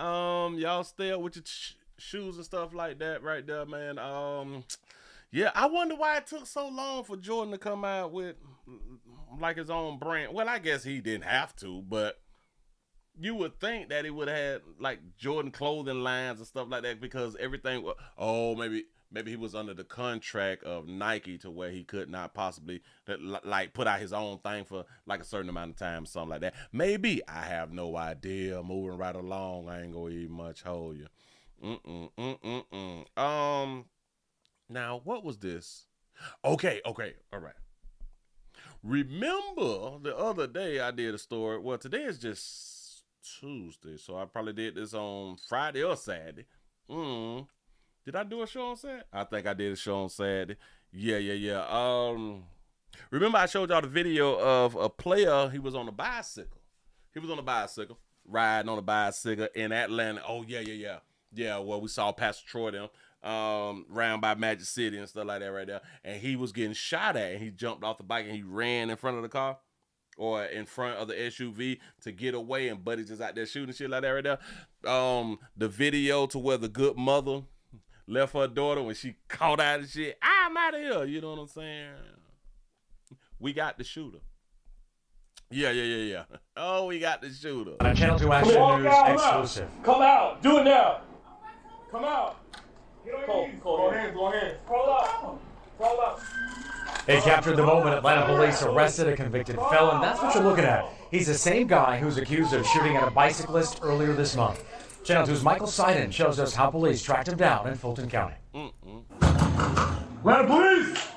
Y'all stay up with your shoes and stuff like that right there, man. Yeah, I wonder why it took so long for Jordan to come out with like his own brand. Well, I guess he didn't have to, but you would think that he would have had like Jordan clothing lines and stuff like that because everything was, maybe he was under the contract of Nike to where he could not possibly like put out his own thing for like a certain amount of time, something like that. Maybe. I have no idea. Moving right along, I ain't gonna even much hold you. Now what was this? Okay, all right. Remember the other day I did a story. Well, today is just Tuesday, so I probably did this on Friday or Saturday. Did I do a show on Saturday? I think I did a show on Saturday. Yeah. Remember I showed y'all the video of a player. He was on a bicycle. Riding on a bicycle in Atlanta. Oh, yeah. Yeah, well, we saw Pastor Troy them round by Magic City and stuff like that right there. And he was getting shot at, and he jumped off the bike, and he ran in front of the car or in front of the SUV to get away, and Buddy just out there shooting shit like that right there. The video to where the good mother left her daughter when she caught out of shit. I'm out of here. You know what I'm saying? We got the shooter. Yeah. Oh, we got the shooter. On Channel 2 Action News exclusive. Come out. Do it now. Come out. Go ahead. Roll up. They captured the moment Atlanta police arrested a convicted felon. That's what you're looking at. He's the same guy who's accused of shooting at a bicyclist earlier this month. Channel 2's Michael Seiden shows us how police tracked him down in Fulton County. Atlanta police!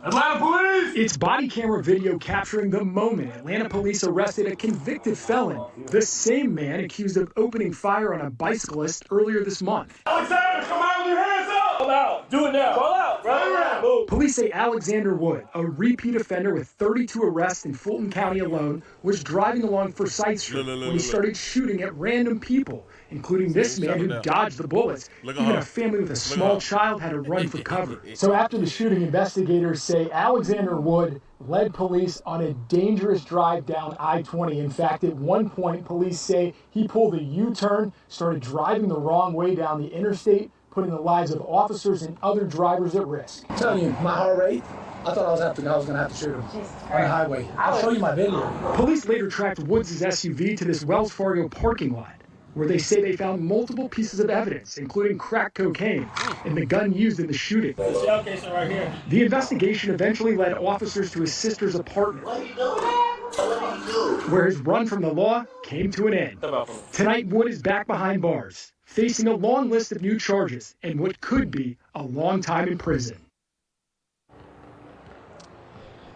Atlanta police! It's body camera video capturing the moment Atlanta police arrested a convicted felon, the same man accused of opening fire on a bicyclist earlier this month. Alexander, come out with your hands up! Come out. Do it now. Call out. Run around. Move. Police say Alexander Wood, a repeat offender with 32 arrests in Fulton County alone, was driving along Forsyth Street when he started shooting at random people, including this man who dodged the bullets. Even a family with a small child had to run for cover. So after the shooting, investigators say Alexander Wood led police on a dangerous drive down I-20. In fact, at one point, police say he pulled a U-turn, started driving the wrong way down the interstate, putting the lives of officers and other drivers at risk. I'm telling you, my heart rate, I thought I was going to have to shoot him on the highway. I'll show you my video. Police later tracked Woods' SUV to this Wells Fargo parking lot, where they say they found multiple pieces of evidence, including crack cocaine and the gun used in the shooting. The shell casing right here. The investigation eventually led officers to his sister's apartment, where his run from the law came to an end. Tonight, Wood is back behind bars, facing a long list of new charges and what could be a long time in prison.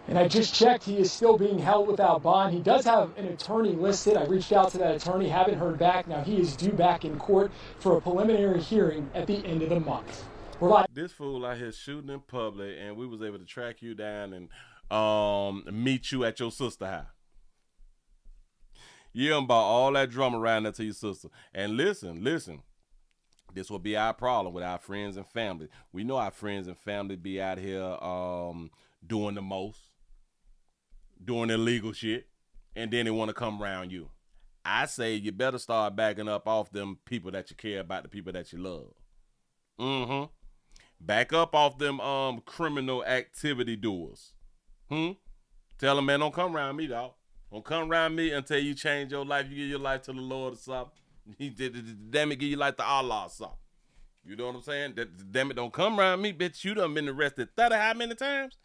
And I just checked, he is still being held without bond. He does have an attorney listed. I reached out to that attorney, haven't heard back. Now he is due back in court for a preliminary hearing at the end of the month. This fool out here shooting in public, and we was able to track you down and meet you at your sister's house. You done bought all that drama around there to your sister. And listen, this will be our problem with our friends and family. We know our friends and family be out here doing the most, doing illegal shit, and then they want to come around you. I say you better start backing up off them people that you care about, the people that you love. Back up off them criminal activity doers. Tell them, man, don't come around me, dog. Don't come around me until you change your life. You give your life to the Lord or something. He did, damn it, give your life to Allah or something. You know what I'm saying? Damn it, don't come around me, bitch. You done been arrested 30 how many times?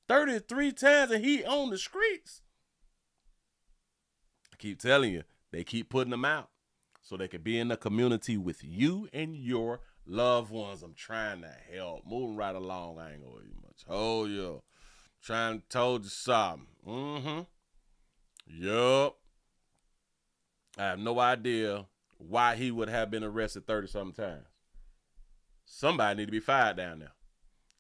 33 times, and he on the streets. I keep telling you, they keep putting them out so they can be in the community with you and your loved ones. I'm trying to help. Moving right along. I ain't gonna worry much. Oh, yeah. Trying to told you something. Yup. I have no idea why he would have been arrested 30-something times. Somebody need to be fired down there.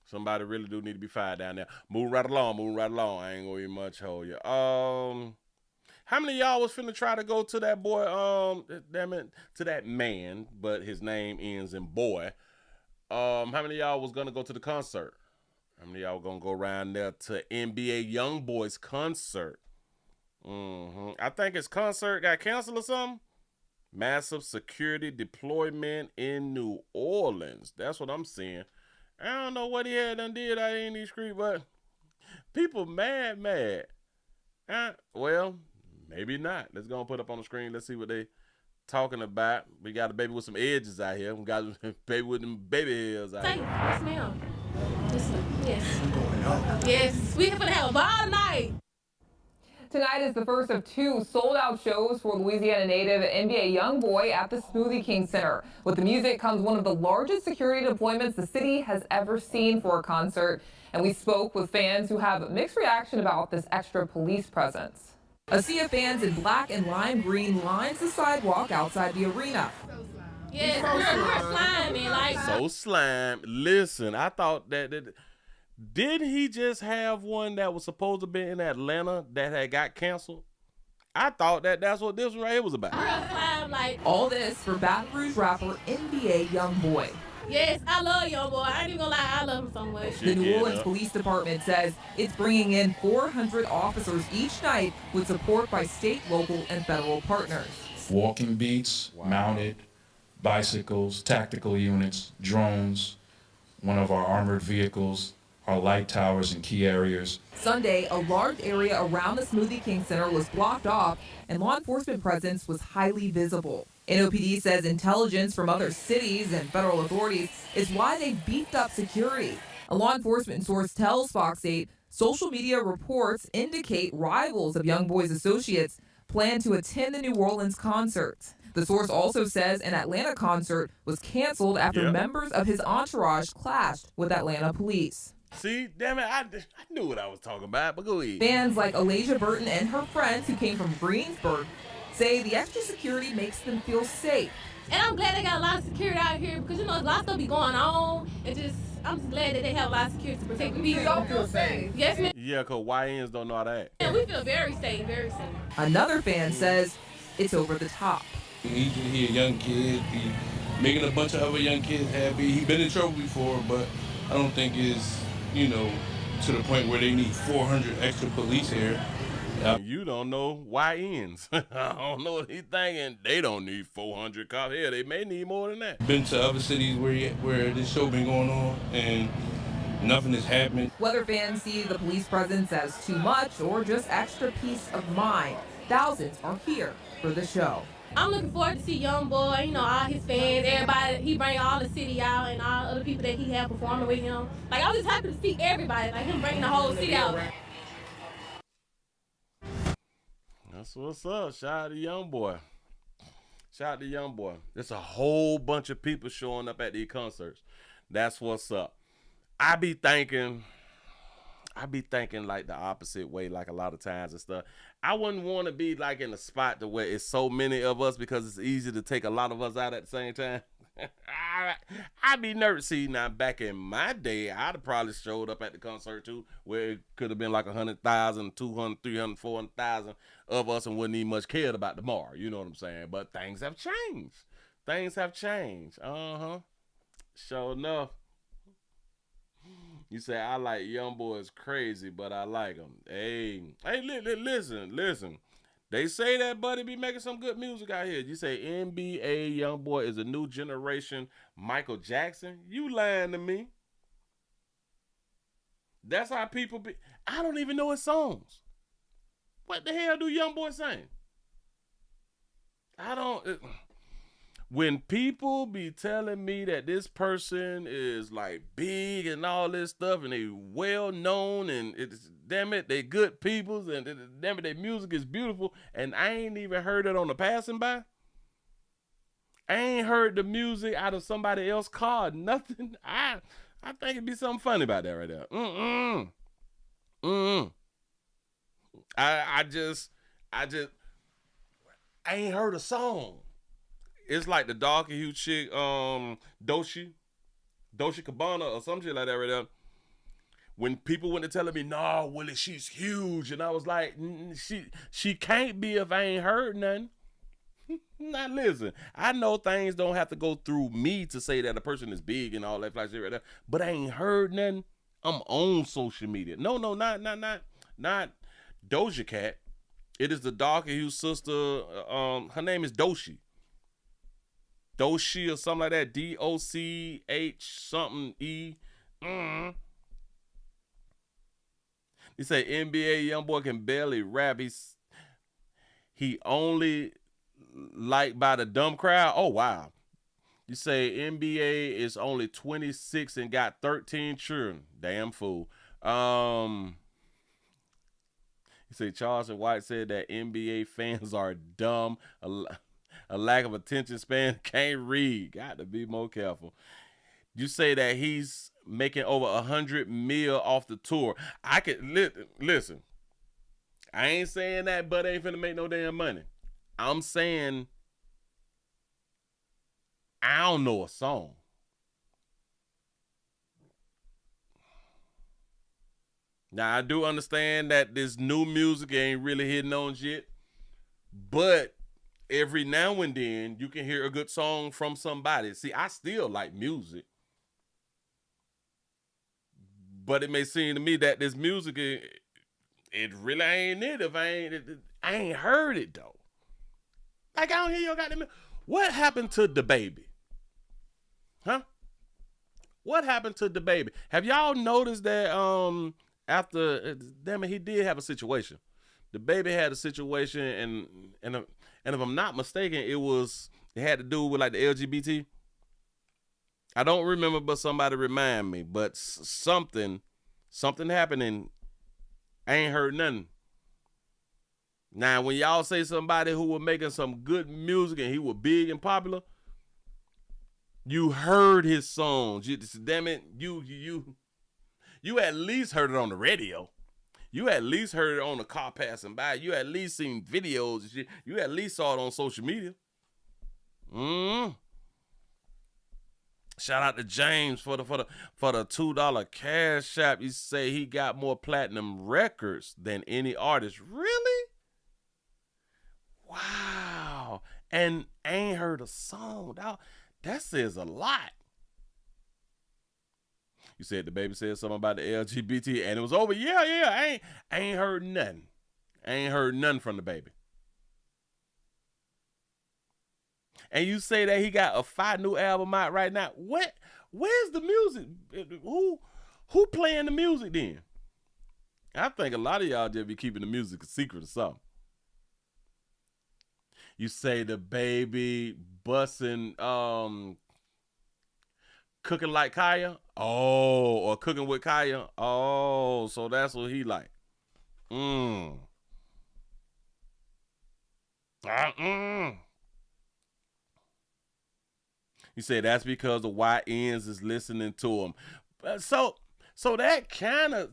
Somebody really do need to be fired down there. Moving right along. I ain't gonna even much hold you. How many of y'all was finna try to go to that boy, to that man, but his name ends in boy. How many of y'all was gonna go to the concert? How many of y'all gonna go around there to NBA YoungBoy's concert? I think his concert got canceled or something. Massive security deployment in New Orleans. That's what I'm seeing. I don't know what he had done did out in these streets, but people mad. Well, maybe not. Let's go and put up on the screen. Let's see what they talking about. We got a baby with some edges out here. We got a baby with them baby hairs out here. Yes, ma'am. Yes, we gonna have a ball tonight. Tonight is the first of 2 sold-out shows for Louisiana native NBA YoungBoy at the Smoothie King Center. With the music comes one of the largest security deployments the city has ever seen for a concert. And we spoke with fans who have mixed reaction about this extra police presence. A sea of fans in black and lime green lines the sidewalk outside the arena. Yes, we're slimy, like. So slime. Listen, I thought that didn't he just have one that was supposed to be in Atlanta that had got canceled? I thought that's what this right here was about. Real slime, like. All this for Baton Rouge rapper NBA YoungBoy. Yes, I love YoungBoy. I ain't even gonna lie, I love him so much. The New Orleans Police Department says it's bringing in 400 officers each night with support by state, local, and federal partners. Walking beats, mounted, bicycles, tactical units, drones, one of our armored vehicles, our light towers in key areas. Sunday, a large area around the Smoothie King Center was blocked off, and law enforcement presence was highly visible. NOPD says intelligence from other cities and federal authorities is why they beefed up security. A law enforcement source tells Fox 8 social media reports indicate rivals of YoungBoy's associates plan to attend the New Orleans concert. The source also says an Atlanta concert was canceled after members of his entourage clashed with Atlanta police. See, damn it, I knew what I was talking about, but go ahead. Fans like Alasia Burton and her friends who came from Greensburg say the extra security makes them feel safe. And I'm glad they got a lot of security out here because, you know, a lot of stuff be going on. I'm just glad that they have a lot of security to protect me. Y'all feel safe? Yes, ma'am. Yeah, because YNs don't know how to act. Yeah, we feel very safe, very safe. Another fan says it's over the top. He a young kid. He making a bunch of other young kids happy. He been in trouble before, but I don't think it's, you know, to the point where they need 400 extra police here. You don't know YNs. I don't know what he's thinking. They don't need 400 cops here. They may need more than that. Been to other cities where this show been going on and nothing is happening. Whether fans see the police presence as too much or just extra peace of mind, thousands are here for the show. I'm looking forward to see YoungBoy, you know, all his fans, everybody. He bring all the city out and all other people that he had performing with him. Like, I was just happy to see everybody, like him bringing the whole city out. That's what's up. Shout out to YoungBoy. Shout out to YoungBoy. There's a whole bunch of people showing up at these concerts. That's what's up. I be thinking I be thinking like the opposite way, like a lot of times and stuff. I wouldn't want to be like in a spot to where it's so many of us because it's easy to take a lot of us out at the same time. I'd be nervous. See, now back in my day, I'd have probably showed up at the concert too, where it could have been like 100,000, 200, 300, 400,000 of us and wouldn't even much cared about tomorrow. You know what I'm saying? But things have changed. Things have changed. Sure enough. You say, I like young boys crazy, but I like them. Hey, listen. They say that Buddy be making some good music out here. You say NBA YoungBoy is a new generation Michael Jackson? You lying to me. That's how people be. I don't even know his songs. What the hell do YoungBoy sing? I don't. When people be telling me that this person is like big and all this stuff and they well known and it's, damn it, they good peoples and damn it, their music is beautiful and I ain't even heard it on the passing by. I ain't heard the music out of somebody else's car, nothing. I think it'd be something funny about that right there. I ain't heard a song. It's like the darker hue chick, Dolce Cabana or some shit like that right there. When people went to telling me, nah, Willie, she's huge. And I was like, she can't be if I ain't heard nothing. Now listen, I know things don't have to go through me to say that a person is big and all that fly shit right there. But I ain't heard nothing. I'm on social media. No, not Doja Cat. It is the darker hue sister. Her name is Doshi or something like that. D-O-C-H something E. You say NBA YoungBoy can barely rap. He only liked by the dumb crowd. Oh wow. You say NBA is only 26 and got 13 children. Damn fool. You say Charles White said that NBA fans are dumb. A lack of attention span, can't read. Got to be more careful. You say that he's making over 100 mil off the tour. I could listen. I ain't saying that Bud ain't finna make no damn money. I'm saying I don't know a song. Now I do understand that this new music ain't really hitting on shit, but every now and then you can hear a good song from somebody. See, I still like music, but it may seem to me that this music, it really ain't it if I ain't heard it though. Like I don't hear you got them. What happened to the baby? Huh? What happened to the baby? Have y'all noticed that after damn it, he did have a situation. The baby had a situation and if I'm not mistaken, it had to do with like the LGBT. I don't remember, but somebody remind me. But something happened and I ain't heard nothing. Now, when y'all say somebody who was making some good music and he was big and popular, you heard his songs. Damn it, you at least heard it on the radio. You at least heard it on the car passing by. You at least seen videos and shit. You at least saw it on social media. Shout out to James for the $2 cash app. You say he got more platinum records than any artist. Really? Wow. And ain't heard a song. That says a lot. You said the baby said something about the LGBT and it was over. Yeah. I ain't heard nothing. I ain't heard nothing from the baby. And you say that he got a 5 new album out right now. Where's the music? Who playing the music then? I think a lot of y'all just be keeping the music a secret or something. You say the baby busting Cooking Like Kaya? Oh, or Cooking with Kaya? Oh, so that's what he like. You say that's because the YNs is listening to him. So that kind of,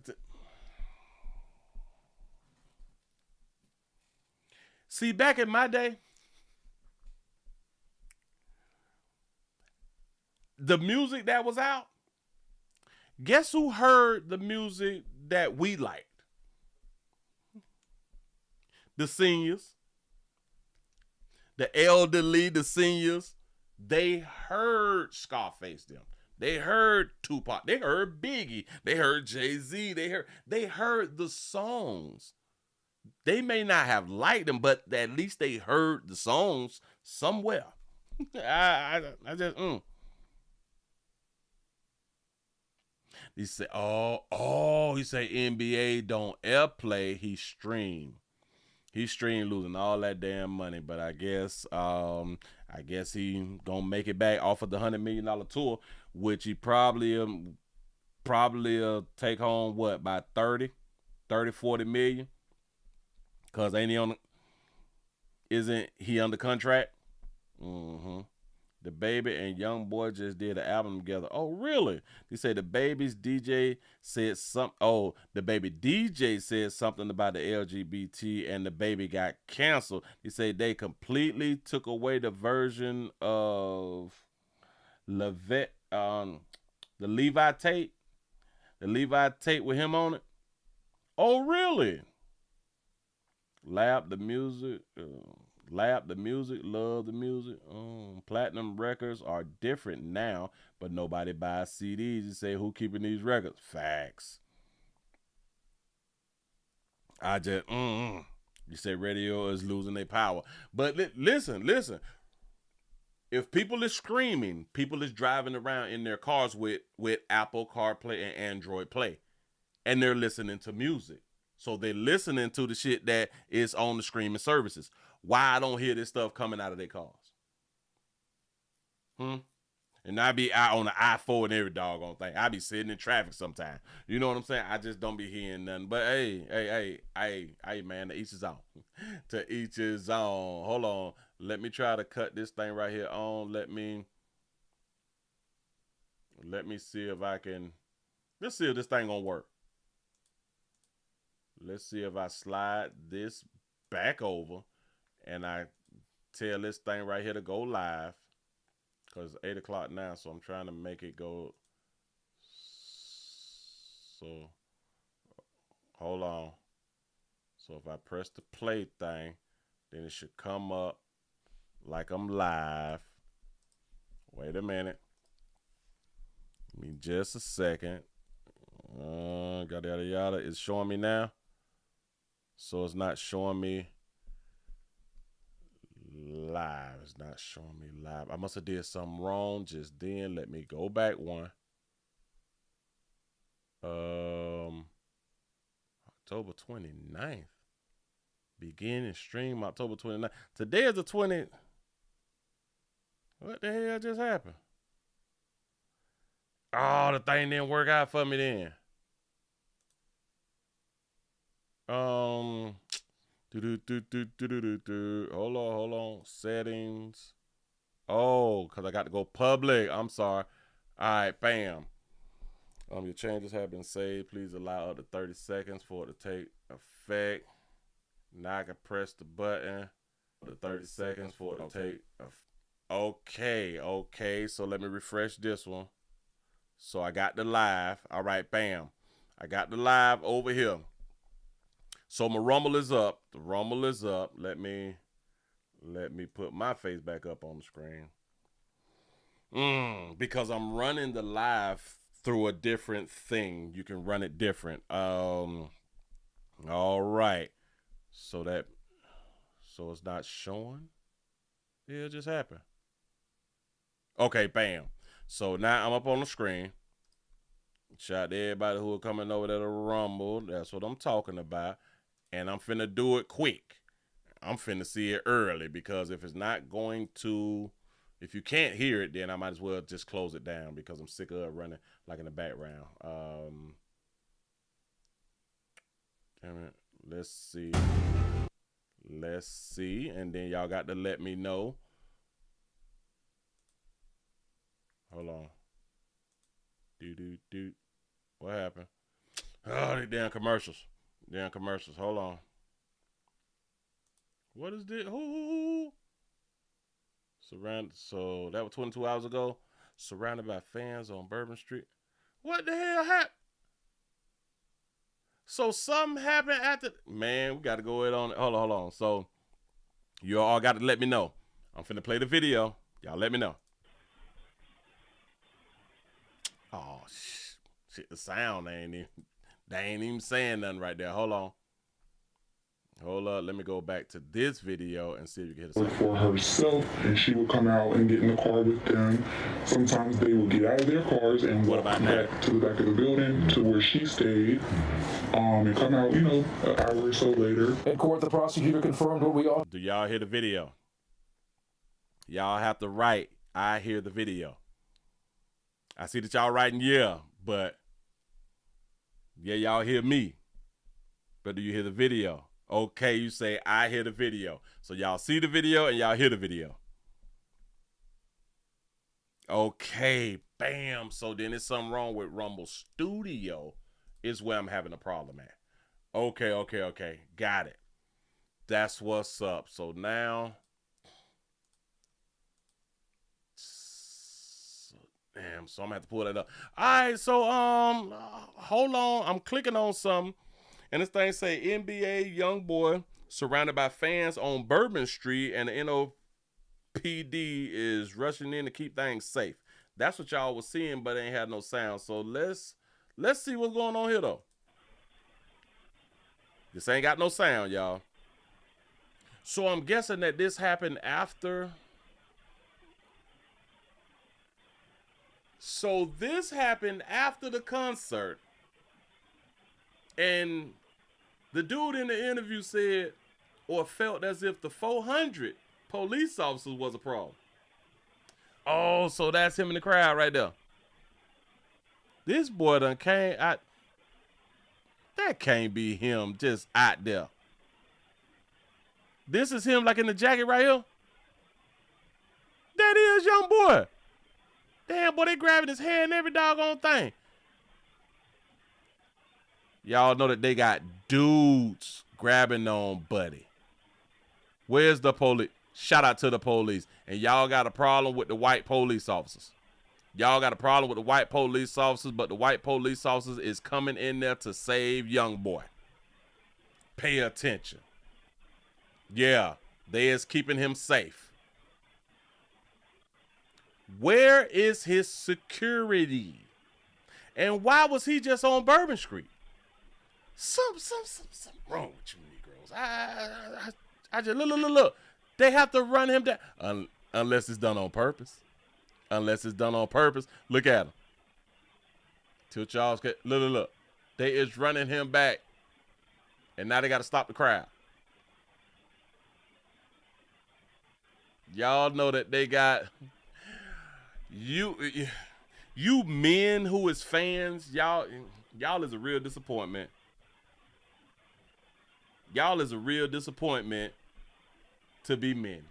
See, back in my day, the music that was out, guess who heard the music that we liked? The seniors. The elderly, the seniors. They heard Scarface them. They heard Tupac. They heard Biggie. They heard Jay-Z. They heard the songs. They may not have liked them, but at least they heard the songs somewhere. I just He said, he said NBA don't airplay, he stream. He stream losing all that damn money, but I guess he gonna make it back off of the $100 million tour, which he probably take home what, by 40 million. Cause isn't he under contract? Mm-hmm. The Baby and Young Boy just did an album together. Oh, really? They say the Baby's DJ said something. Oh, the Baby DJ said something about the LGBT and the Baby got canceled. They say they completely took away the version of the Levi Tate. The Levi Tate with him on it. Oh, really? Lab the music, love the music. Platinum records are different now, but nobody buys CDs. You say, who keeping these records? Facts. You say radio is losing their power. But listen. If people is screaming, people is driving around in their cars with Apple CarPlay and Android Play, and they're listening to music. So they're listening to the shit that is on the streaming services. Why I don't hear this stuff coming out of their cars? And I be out on the I-4 and every doggone thing. I be sitting in traffic sometime. You know what I'm saying? I just don't be hearing nothing. But hey, man, to each his own. To each his own. Hold on. Let me try to cut this thing right here on. Let me see if I can. Let's see if this thing gonna work. Let's see if I slide this back over and I tell this thing right here to go live, because it's 8 o'clock now, so I'm trying to make it go. So, hold on. So if I press the play thing, then it should come up like I'm live. Wait a minute. Give me just a second. Yada yada. It's showing me now. So it's not showing me live. It's not showing me live. I must have did something wrong just then. Let me go back one. October 29th. Begin and stream October 29th. Today is the 20th. What the hell just happened? Oh, the thing didn't work out for me then. Hold on. Settings. Oh, because I got to go public. I'm sorry. All right, bam. Your changes have been saved. Please allow up to 30 seconds for it to take effect. Now I can press the button. The 30 seconds for it to take effect. Okay. So let me refresh this one. So I got the live. All right, bam. I got the live over here. So my Rumble is up. The Rumble is up. Let me put my face back up on the screen. Because I'm running the live through a different thing. You can run it different. All right. So it's not showing. Yeah, it just happened. Okay, bam. So now I'm up on the screen. Shout out to everybody who are coming over to the Rumble. That's what I'm talking about. And I'm finna do it quick. I'm finna see it early, because if it's not going to, if you can't hear it, then I might as well just close it down, because I'm sick of it running like in the background. Damn it. Let's see. And then y'all got to let me know. Hold on. What happened? Oh, they damn commercials. Hold on. What is this? Who? Surrounded. So that was 22 hours ago. Surrounded by fans on Bourbon Street. What the hell happened? So something happened after. Man, we got to go in on it. Hold on. So you all got to let me know. I'm finna play the video. Y'all let me know. Oh, shit, the sound they ain't even saying nothing right there. Hold on. Hold up, let me go back to this video and see if you can hear the sound. For herself, and she would come out and get in the car with them. Sometimes they would get out of their cars and walk back to the back of the building to where she stayed, and come out, you know, an hour or so later. In court, the prosecutor confirmed what we all. Do y'all hear the video? Y'all have to write, I hear the video. I see that y'all writing, yeah, but yeah, y'all hear me. But do you hear the video? Okay, you say, I hear the video. So y'all see the video and y'all hear the video. Okay, bam. So then there's something wrong with Rumble Studio is where I'm having a problem at. Okay. Got it. That's what's up. So now, damn, so I'm gonna have to pull that up. All right, so hold on. I'm clicking on something. And this thing say NBA young boy surrounded by fans on Bourbon Street, and the NOPD is rushing in to keep things safe. That's what y'all was seeing, but it ain't had no sound. So let's see what's going on here though. This ain't got no sound, y'all. So I'm guessing that this happened after. So this happened after the concert. And the dude in the interview said or felt as if the 400 police officers was a problem. Oh, so that's him in the crowd right there. This boy done came out. That can't be him just out there. This is him like in the jacket right here. That is young boy. Damn, boy, they grabbing his hair and every doggone thing. Y'all know that they got dudes grabbing on Buddy. Where's the police? Shout out to the police. And y'all got a problem with the white police officers. Y'all got a problem with the white police officers, but the white police officers is coming in there to save young boy. Pay attention. Yeah, they is keeping him safe. Where is his security? And why was he just on Bourbon Street? Something wrong with you Negroes. I just look. They have to run him down unless it's done on purpose. Unless it's done on purpose. Look at him. Tilt y'all's look. They is running him back, and now they got to stop the crowd. Y'all know that they got you men who is fans. Y'all is a real disappointment. Y'all is a real disappointment to be men.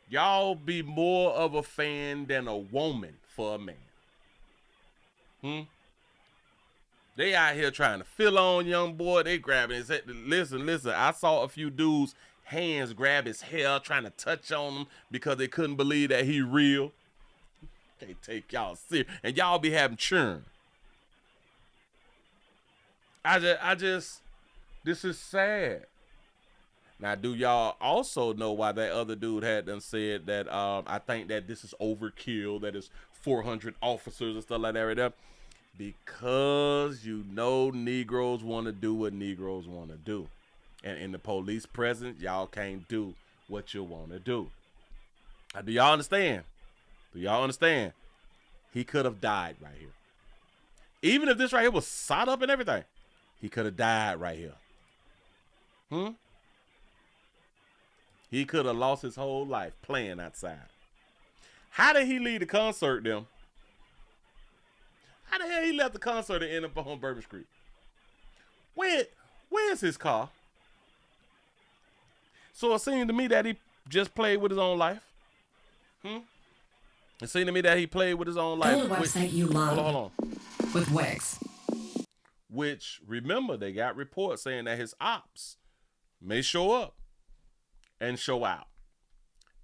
Y'all be more of a fan than a woman for a man. They out here trying to fill on young boy. They grabbing his head. Listen. I saw a few dudes' hands grab his hair, trying to touch on him because they couldn't believe that he real. They take y'all serious. And y'all be having churn. This is sad. Now, do y'all also know why that other dude had done said that I think that this is overkill, that it's 400 officers and stuff like that right there? Because you know Negroes want to do what Negroes want to do. And in the police presence, y'all can't do what you want to do. Now, do y'all understand? He could have died right here. Even if this right here was sawed up and everything, he could have died right here. He could have lost his whole life playing outside. How did he leave the concert, them? How the hell he left the concert and end up on Bourbon Street? Where's his car? So it seemed to me that he just played with his own life. It seemed to me that he played with his own life. Go to the website you love. Hold on. With Wix. Which, remember, they got reports saying that his ops may show up and show out.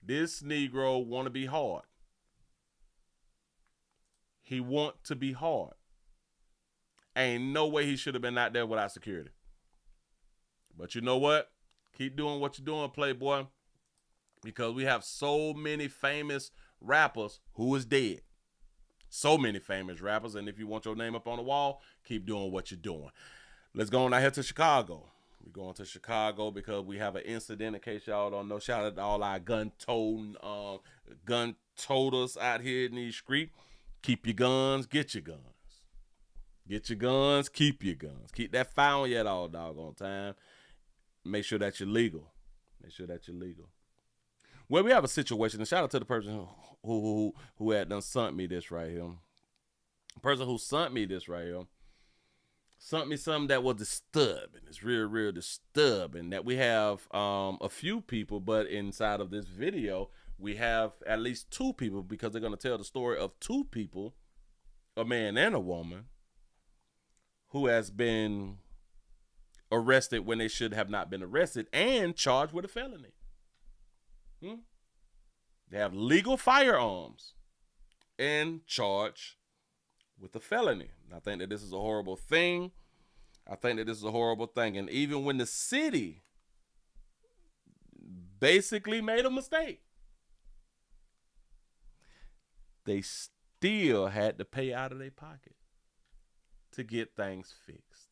This Negro want to be hard. He want to be hard. Ain't no way he should have been out there without security. But you know what? Keep doing what you're doing, Playboy. Because we have so many famous rappers who is dead. So many famous rappers. And if you want your name up on the wall, keep doing what you're doing. Let's go on out here to Chicago. We're going to Chicago because we have an incident, in case y'all don't know. Shout out to all our gun-toters out here in these streets. Keep your guns, get your guns. Get your guns, keep your guns. Keep that fire on you at all doggone time. Make sure that you're legal. Make sure that you're legal. Well, we have a situation, and shout out to the person who had done sent me this right here. The person who sent me this right here sent me something that was disturbing. It's real, real disturbing that we have a few people, but inside of this video, we have at least 2 people because they're going to tell the story of 2 people, a man and a woman, who has been arrested when they should have not been arrested and charged with a felony. They have legal firearms and charged with a felony. I think that this is a horrible thing. And even when the city basically made a mistake, they still had to pay out of their pocket to get things fixed.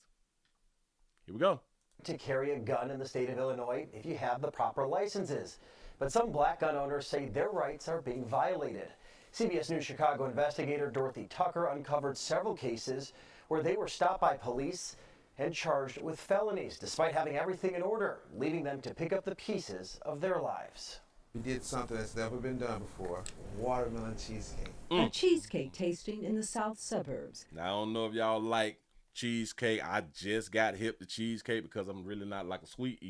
Here we go. To carry a gun in the state of Illinois if you have the proper licenses. But some black gun owners say their rights are being violated. CBS News Chicago investigator Dorothy Tucker uncovered several cases where they were stopped by police and charged with felonies despite having everything in order, leaving them to pick up the pieces of their lives. We did something that's never been done before, watermelon cheesecake. A cheesecake tasting in the south suburbs. Now, I don't know if y'all like cheesecake. I just got hip to cheesecake because I'm really not like a sweets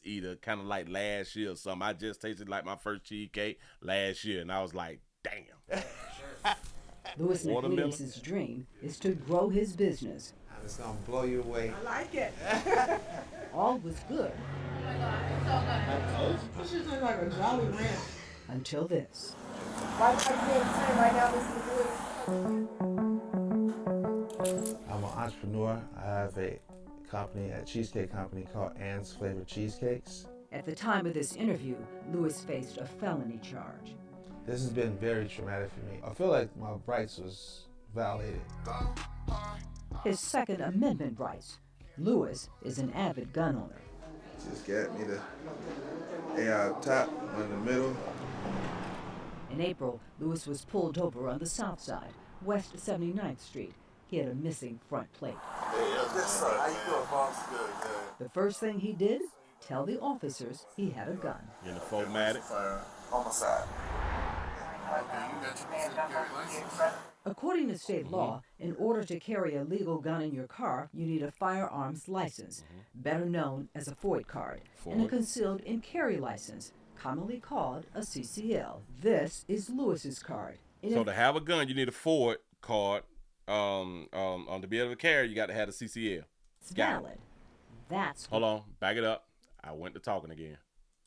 eater, kind of like last year or something. I just tasted like my first cheesecake last year, and I was like, damn. Louis McLean's dream is to grow his business. It's gonna blow you away. I like it. All was good. This is like a Jolly Ranch. Until this. I'm an entrepreneur. I have a company, a cheesecake company called Ann's Flavored Cheesecakes. At the time of this interview, Louis faced a felony charge. This has been very traumatic for me. I feel like my rights was violated. His Second Amendment rights. Louis is an avid gun owner. Just got me the AR top in the middle. In April, Louis was pulled over on the south side, West 79th Street. He had a missing front plate. The first thing he did, tell the officers he had a gun. In the 4-matic. Homicide. According to state law, in order to carry a legal gun in your car, you need a firearms license, better known as a FOID card, and a concealed and carry license, commonly called a CCL. This is Louis's card. So to have a gun, you need a FOID card. To be able to carry, you got to have a CCL. It's valid. That's Hold on, back it up. I went to talking again.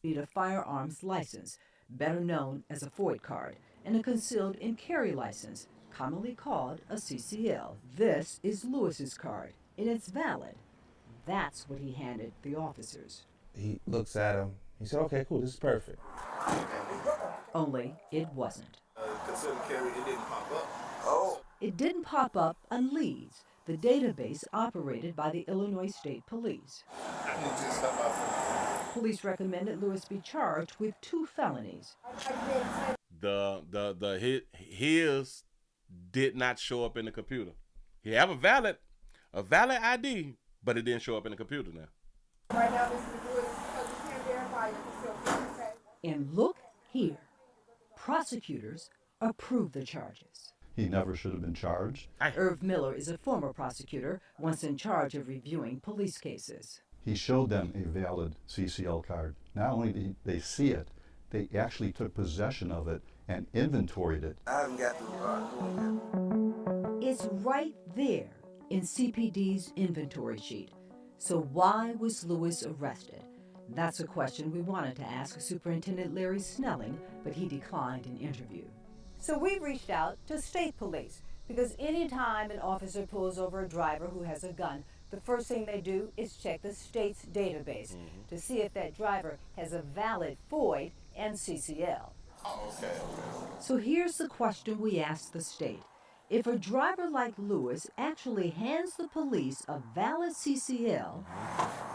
Need a firearms license, better known as a FOID card, and a concealed and carry license, commonly called a CCL. This is Louis's card, and it's valid. That's what he handed the officers. He looks at him. He said, okay, cool, this is perfect. Only it wasn't. Concealed carry, it didn't pop up. Oh. It didn't pop up on Leeds, the database operated by the Illinois State Police. Police recommended Louis be charged with 2 felonies. His did not show up in the computer. He have a valid ID, but it didn't show up in the computer now. Right now, this is because you can't verify it. And look here, prosecutors approve the charges. He never should have been charged. Irv Miller is a former prosecutor, once in charge of reviewing police cases. He showed them a valid CCL card. Not only did they see it, they actually took possession of it and inventoried it. I haven't got the It's right there in CPD's inventory sheet. So why was Lewis arrested? That's a question we wanted to ask Superintendent Larry Snelling, but he declined an interview. So we reached out to state police because anytime an officer pulls over a driver who has a gun, the first thing they do is check the state's database to see if that driver has a valid FOID and CCL. Okay. So here's the question we asked the state. If a driver like Lewis actually hands the police a valid CCL,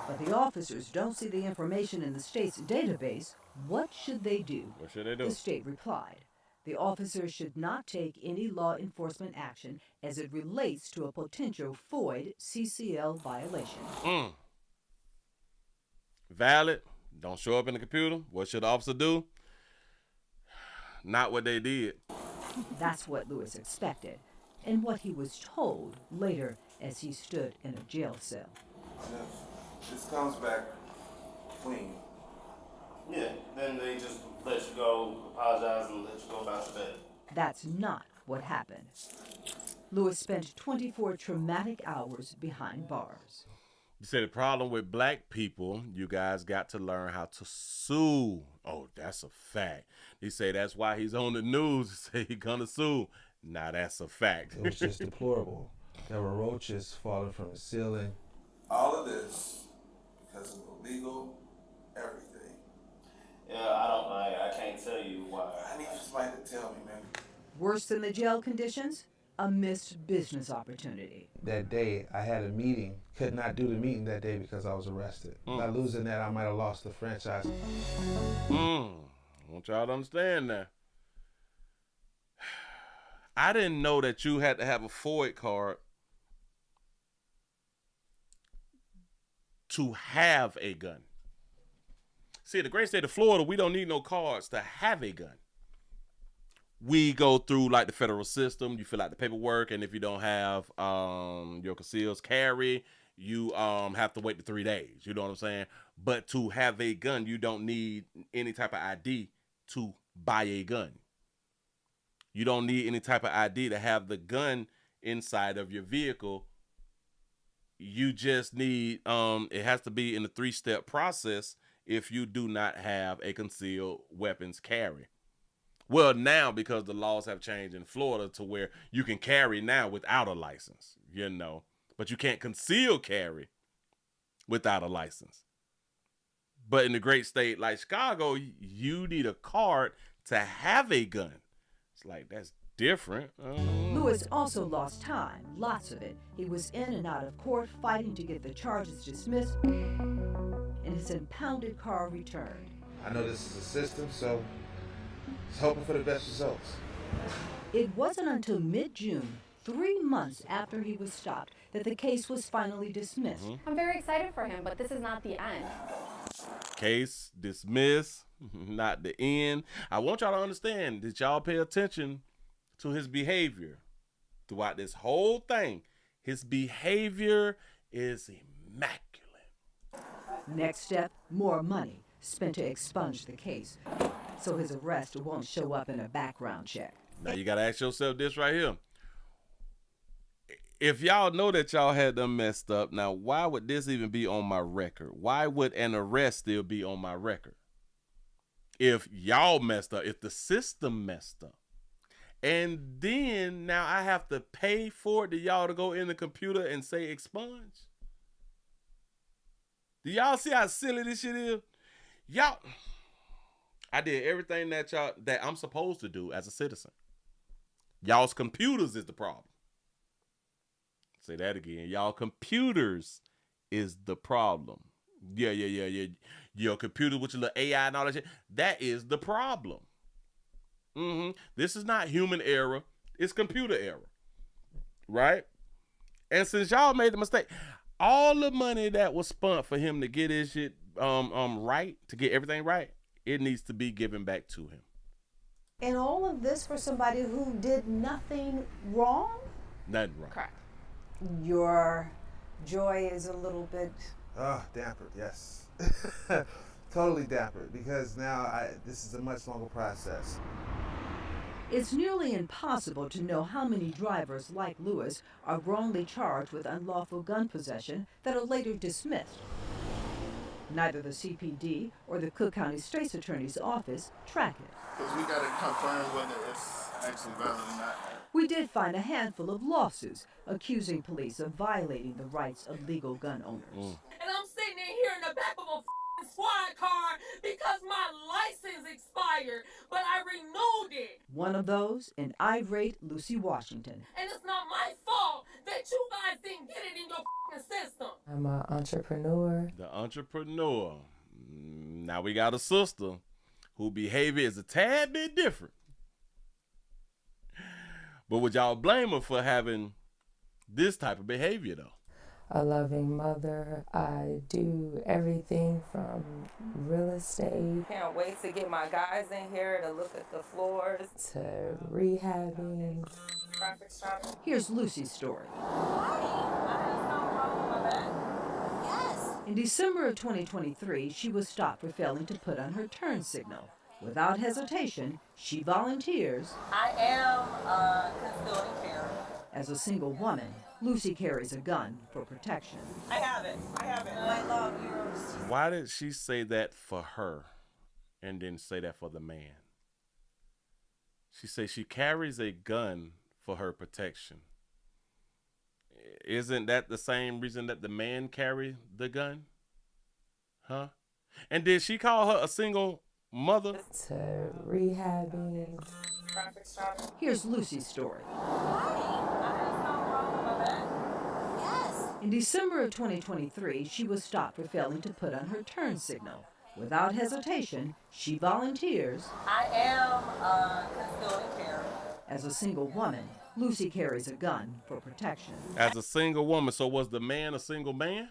but the officers don't see the information in the state's database, what should they do? What should they do? The state replied, the officers should not take any law enforcement action as it relates to a potential FOID CCL violation. Valid, don't show up in the computer. What should the officer do? Not what they did. That's what Lewis expected, and what he was told later as he stood in a jail cell. This comes back clean. Yeah, then they just let you go, apologize, and let you go about your day. That's not what happened. Lewis spent 24 traumatic hours behind bars. You said the problem with black people, you guys got to learn how to sue. Oh, that's a fact. He say that's why he's on the news. He say he gonna sue. Now that's a fact. It was just deplorable. There were roaches falling from the ceiling. All of this because of illegal everything. Yeah, I can't tell you why. I need somebody to tell me, man. Worse than the jail conditions? A missed business opportunity. That day, I had a meeting. Could not do the meeting that day because I was arrested. By losing that, I might have lost the franchise. I want y'all to understand that. I didn't know that you had to have a FOID card to have a gun. See, in the great state of Florida, we don't need no cards to have a gun. We go through like the federal system. You fill out the paperwork, and if you don't have your concealed carry, you have to wait the 3 days. You know what I'm saying? But to have a gun, you don't need any type of ID to buy a gun. You don't need any type of ID to have the gun inside of your vehicle. You just need, it has to be in a 3-step process if you do not have a concealed weapons carry. Well, now, because the laws have changed in Florida to where you can carry now without a license, you know, but you can't conceal carry without a license. But in the great state like Chicago, you need a card to have a gun. It's like, that's different. Lewis also lost time, lots of it. He was in and out of court fighting to get the charges dismissed and his impounded car returned. I know this is a system, so just hoping for the best results. It wasn't until mid-June, 3 months after he was stopped, that the case was finally dismissed. I'm very excited for him, but this is not the end. Case dismissed, not the end. I want y'all to understand that y'all pay attention to his behavior throughout this whole thing. His behavior is immaculate. Next step, more money spent to expunge the case, so his arrest won't show up in a background check. Now you gotta ask yourself this right here. If y'all know that y'all had them messed up, now why would this even be on my record? Why would an arrest still be on my record? If y'all messed up, if the system messed up, and then now I have to pay for it to y'all to go in the computer and say expunge? Do y'all see how silly this shit is? Y'all, I did everything that I'm supposed to do as a citizen. Y'all's computers is the problem. Say that again. Y'all computers is the problem. Yeah. Your computer with your little AI and all that shit, that is the problem. This is not human error. It's computer error. Right? And since y'all made the mistake, all the money that was spent for him to get his shit right, to get everything right, it needs to be given back to him. And all of this for somebody who did nothing wrong? Nothing wrong. Correct. Your joy is a little bit... Dampered, yes. Totally dampered, because now this is a much longer process. It's nearly impossible to know how many drivers like Lewis are wrongly charged with unlawful gun possession that are later dismissed. Neither the CPD or the Cook County State's Attorney's Office track it. Because we got to confirm whether it's actually valid or not. We did find a handful of lawsuits accusing police of violating the rights of legal gun owners. And I'm sitting in here in the back of a squad car because my license expired, but I renewed it. One of those, an irate Lucy Washington. And it's not my fault that you guys didn't get it in your system. I'm an entrepreneur. The entrepreneur. Now we got a sister whose behavior is a tad bit different. But would y'all blame her for having this type of behavior, though? A loving mother. I do everything from real estate. Can't wait to get my guys in here to look at the floors. To rehabbing. Here's Lucy's story. In December of 2023, she was stopped for failing to put on her turn signal. Without hesitation, she volunteers. I am concealed carry. As a single woman, Lucy carries a gun for protection. I have it. I love yours. Why did she say that for her and then say that for the man? She says she carries a gun for her protection. Isn't that the same reason that the man carried the gun? Huh? And did she call her a single mother? To rehabbing. Here's Lucy's story. In December of 2023, she was stopped for failing to put on her turn signal. Without hesitation, she volunteers. I am concealed carry. As a single woman, Lucy carries a gun for protection. As a single woman, so was the man a single man?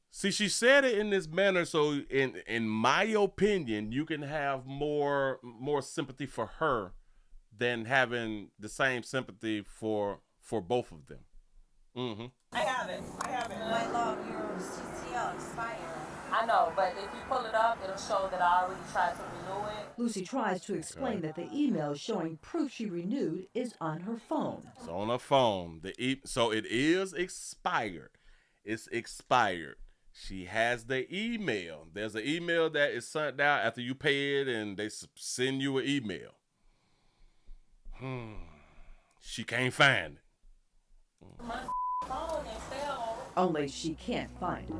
See, she said it in this manner, so in my opinion, you can have more sympathy for her than having the same sympathy for both of them. I have it. I love your CCL expired. I know, but if you pull it up, it'll show that I already tried to renew it. Lucy tries to explain that the email showing proof she renewed is on her phone. It's on her phone. So it is expired. It's expired. She has the email. There's an email that is sent out after you pay it, and they send you an email. She can't find it. My phone is fell. Only she can't find it.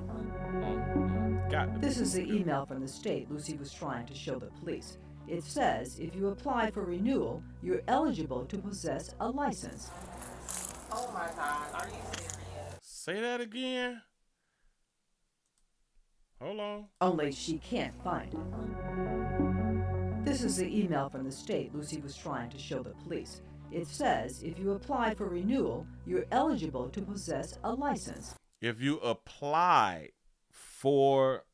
This is the email from the state Lucy was trying to show the police. It says if you apply for renewal, you're eligible to possess a license. Oh my God, are you serious? Say that again. Hold on. Only she can't find it. This is the email from the state Lucy was trying to show the police. It says if you apply for renewal, you're eligible to possess a license. If you apply for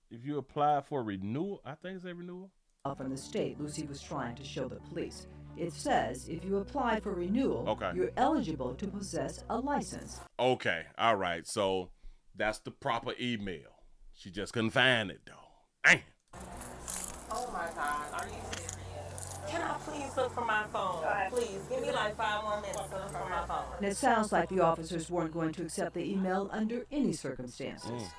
renewal, I think it's a renewal. From the state Lucy was trying to show the police. It says if you apply for renewal, you're eligible to possess a license. Okay, all right. So that's the proper email. She just couldn't find it, though. Dang. Oh my God, are you serious? Can I please look for my phone? Please, give me like 5 more minutes to look for my phone. And it sounds like the officers weren't going to accept the email under any circumstances.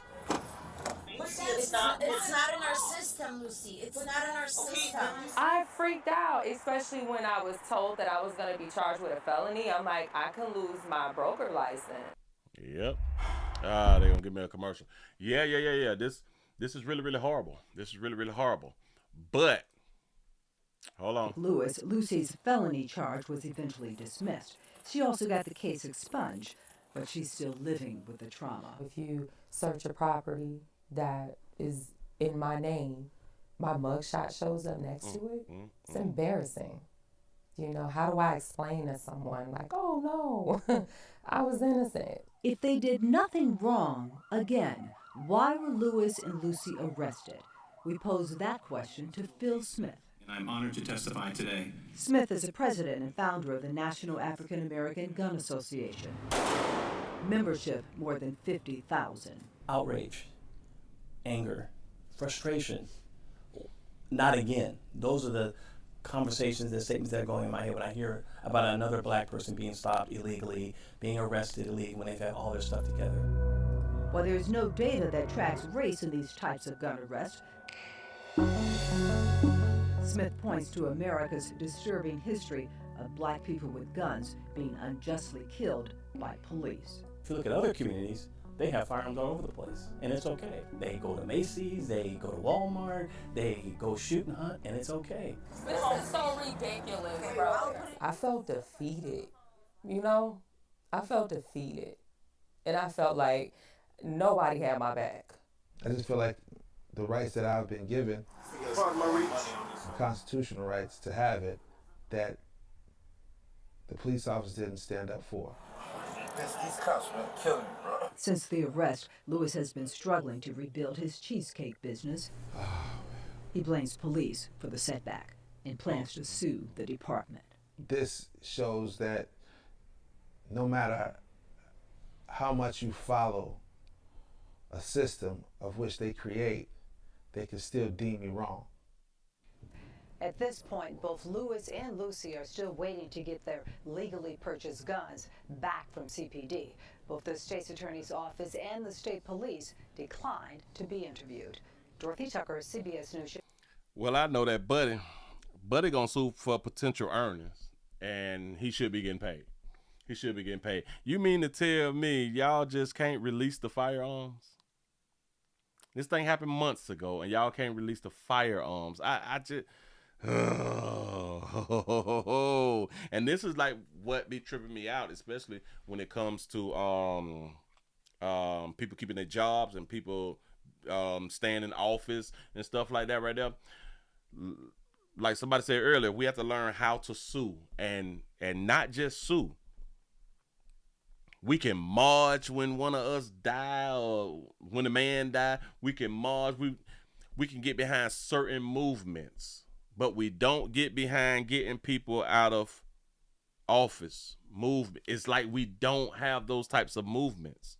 It's not in our system, Lucy. It's not in our system. I freaked out, especially when I was told that I was going to be charged with a felony. I'm like, I can lose my broker license. Yep. They're going to give me a commercial. Yeah. This is really, really horrible. This is really, really horrible. But, hold on. Lucy's felony charge was eventually dismissed. She also got the case expunged, but she's still living with the trauma. If you search a property that is in my name, my mugshot shows up next to it. It's embarrassing. You know, how do I explain to someone like, oh no, I was innocent? If they did nothing wrong, again, why were Lewis and Lucy arrested? We posed that question to Phil Smith. And I'm honored to testify today. Smith is the president and founder of the National African American Gun Association. Membership more than 50,000. Outrage, anger, frustration. Not again. Those are the conversations, the statements that are going in my head when I hear about another black person being stopped illegally, being arrested illegally when they've had all their stuff together. While there is no data that tracks race in these types of gun arrests, Smith points to America's disturbing history of black people with guns being unjustly killed by police. If you look at other communities, they have firearms all over the place, and it's okay. They go to Macy's, they go to Walmart, they go shoot and hunt, and it's okay. This is so ridiculous, bro. I felt defeated, you know? I felt defeated. And I felt like nobody had my back. I just feel like the rights that I've been given, the constitutional rights to have it, that the police officers didn't stand up for. These cops are killing me, bro. Since the arrest, Lewis has been struggling to rebuild his cheesecake business. He blames police for the setback and plans to sue the department. This shows that no matter how much you follow a system of which they create, they can still deem you wrong. At this point, both Lewis and Lucy are still waiting to get their legally purchased guns back from CPD. Both the state's attorney's office and the state police declined to be interviewed. Dorothy Tucker, CBS News. Well, I know that Buddy gonna sue for potential earnings, and he should be getting paid. He should be getting paid. You mean to tell me y'all just can't release the firearms? This thing happened months ago, and y'all can't release the firearms. I just... Oh, and this is like what be tripping me out, especially when it comes to people keeping their jobs and people staying in office and stuff like that right there. Like somebody said earlier, we have to learn how to sue and not just sue. We can march when one of us die or when a man die. We can march. We can get behind certain movements. But we don't get behind getting people out of office movement. It's like we don't have those types of movements.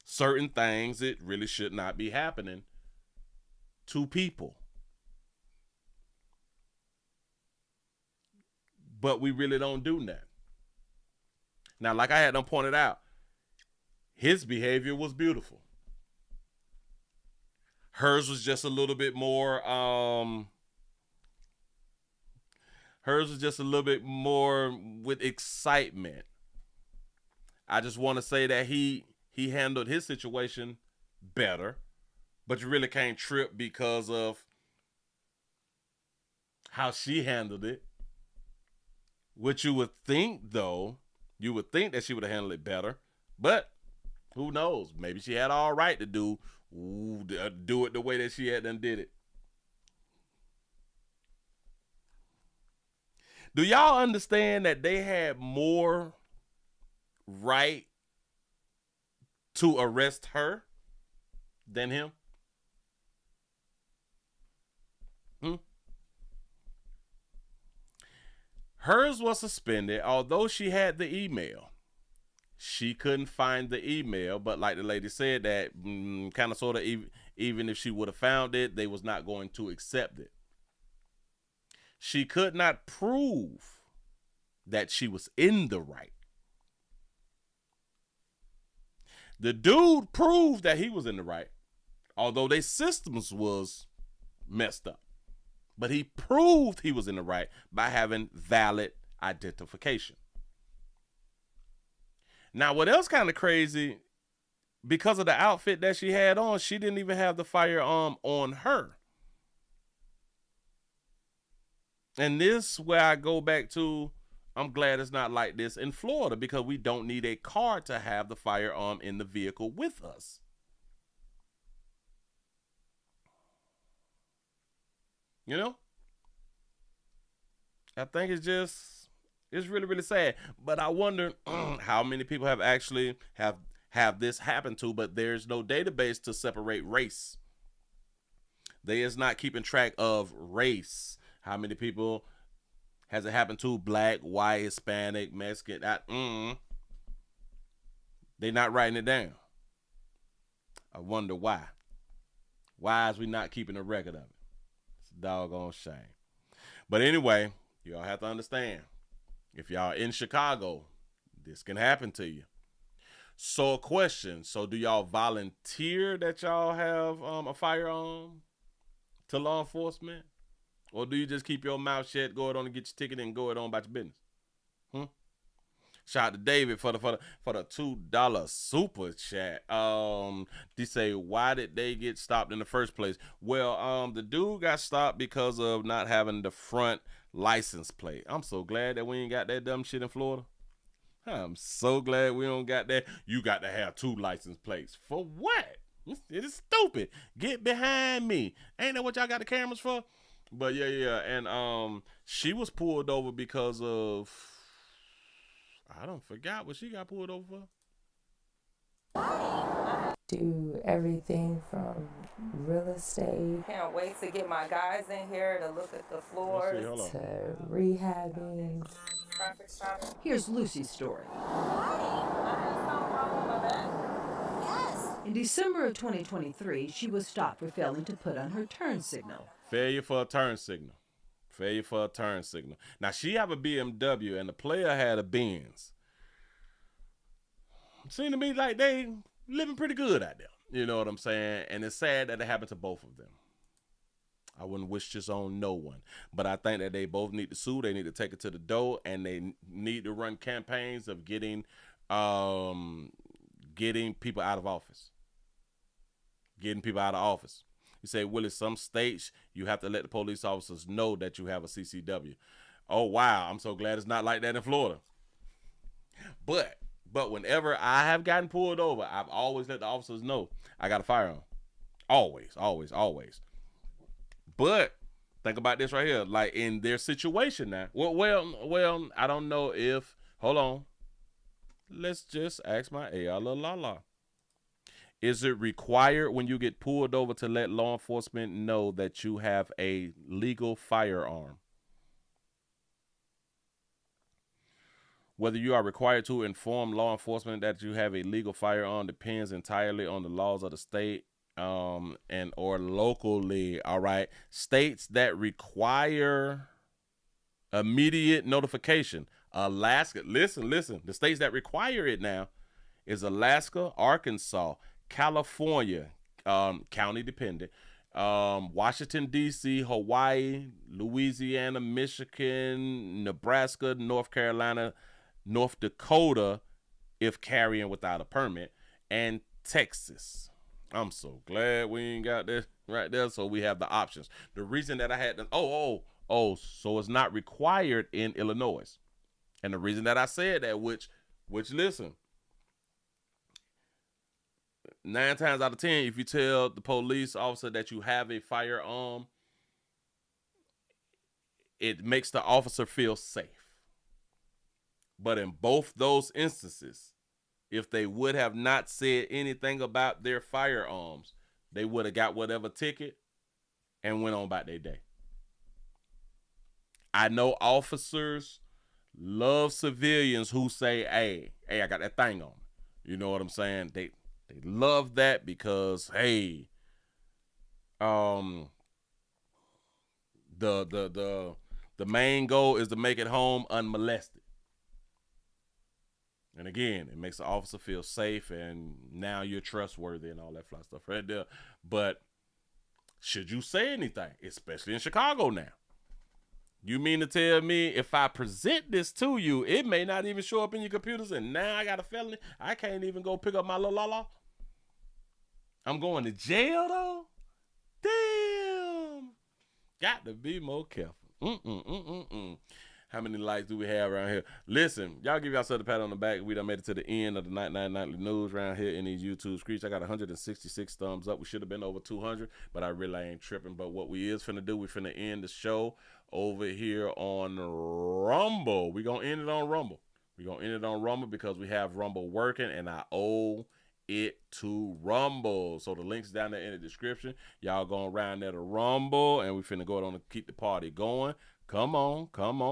Certain things, it really should not be happening to people. But we really don't do that. Now, like I had them pointed out, his behavior was beautiful. Hers was just a little bit more... Hers was just a little bit more with excitement. I just want to say that he handled his situation better, but you really can't trip because of how she handled it. Which you would think, though, you would think that she would have handled it better, but who knows? Maybe she had all right to do it the way that she had done did it. Do y'all understand that they had more right to arrest her than him? Hers was suspended, although she had the email. She couldn't find the email, but like the lady said, that kind of sort of even if she would have found it, they was not going to accept it. She could not prove that she was in the right. The dude proved that he was in the right, although their systems was messed up. But he proved he was in the right by having valid identification. Now, what else kind of crazy, because of the outfit that she had on, she didn't even have the firearm on her. And this where I go back to, I'm glad it's not like this in Florida, because we don't need a car to have the firearm in the vehicle with us. You know? I think it's really, really sad. But I wonder how many people have actually have this happen to, but there's no database to separate race. They is not keeping track of race. How many people has it happened to? Black, white, Hispanic, Mexican. They're not writing it down. I wonder why. Why is we not keeping a record of it? It's a doggone shame. But anyway, y'all have to understand, if y'all in Chicago, this can happen to you. So a question, so do y'all volunteer that y'all have a firearm to law enforcement? Or do you just keep your mouth shut, go it on and get your ticket and go it on about your business? Shout out to David for the $2 super chat. They say, why did they get stopped in the first place? Well, the dude got stopped because of not having the front license plate. I'm so glad that we ain't got that dumb shit in Florida. I'm so glad we don't got that. You got to have 2 license plates. For what? It is stupid. Get behind me. Ain't that what y'all got the cameras for? But yeah. And she was pulled over because of, I don't forgot what she got pulled over for. Do everything from real estate. Can't wait to get my guys in here to look at the floors, to rehabbing. Here's Lucy's story. In December of 2023, she was stopped for failing to put on her turn signal. Failure for a turn signal. Failure for a turn signal. Now, she have a BMW and the player had a Benz. Seemed to me like they living pretty good out there. You know what I'm saying? And it's sad that it happened to both of them. I wouldn't wish this on no one. But I think that they both need to sue. They need to take it to the door. And they need to run campaigns of getting people out of office. Getting people out of office. You say, Willie, some states, you have to let the police officers know that you have a CCW. Oh, wow. I'm so glad it's not like that in Florida. But whenever I have gotten pulled over, I've always let the officers know I got a firearm. Always. But think about this right here. Like in their situation now. Well, I don't know if, hold on. Let's just ask my la. Is it required when you get pulled over to let law enforcement know that you have a legal firearm? Whether you are required to inform law enforcement that you have a legal firearm depends entirely on the laws of the state and or locally. All right. States that require immediate notification. Alaska, listen. The states that require it now is Alaska, Arkansas, California, county dependent, Washington, D.C., Hawaii, Louisiana, Michigan, Nebraska, North Carolina, North Dakota, if carrying without a permit, and Texas. I'm so glad we ain't got this right there, so we have the options. The reason that I had to, so it's not required in Illinois. And the reason that I said that, which listen, 9 times out of 10, if you tell the police officer that you have a firearm, it makes the officer feel safe. But in both those instances, if they would have not said anything about their firearms, they would have got whatever ticket and went on about their day. I know officers love civilians who say, hey, I got that thing on. You know what I'm saying? They love that because, hey, the main goal is to make it home unmolested. And again, it makes the officer feel safe and now you're trustworthy and all that fly stuff right there. But should you say anything, especially in Chicago now? You mean to tell me if I present this to you, it may not even show up in your computers and now I got a felony? I can't even go pick up my la. I'm going to jail though? Damn. Got to be more careful. How many likes do we have around here? Listen, y'all give yourself a pat on the back. We done made it to the end of the Night Nightly News around here in these YouTube streets. I got 166 thumbs up. We should have been over 200, but I really ain't tripping. But what we is finna do, we finna end the show over here on Rumble. We gonna end it on Rumble. Because we have Rumble working, and I owe it to Rumble. So the link's down there in the description. Y'all going around there to Rumble, and we finna go on and keep the party going. Come on.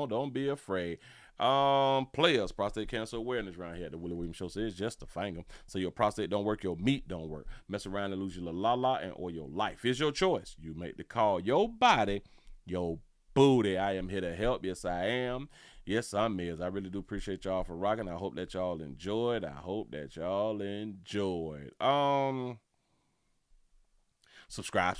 Don't be afraid. Players, prostate cancer awareness around here at the Willie Williams Show says just to finger. So your prostate don't work, your meat don't work. Mess around and lose your la and or your life. It's your choice. You make the call. Your body, your booty. I am here to help. Yes, I am. Yes, I'm Miz. I really do appreciate y'all for rocking. I hope that y'all enjoyed. Subscribe.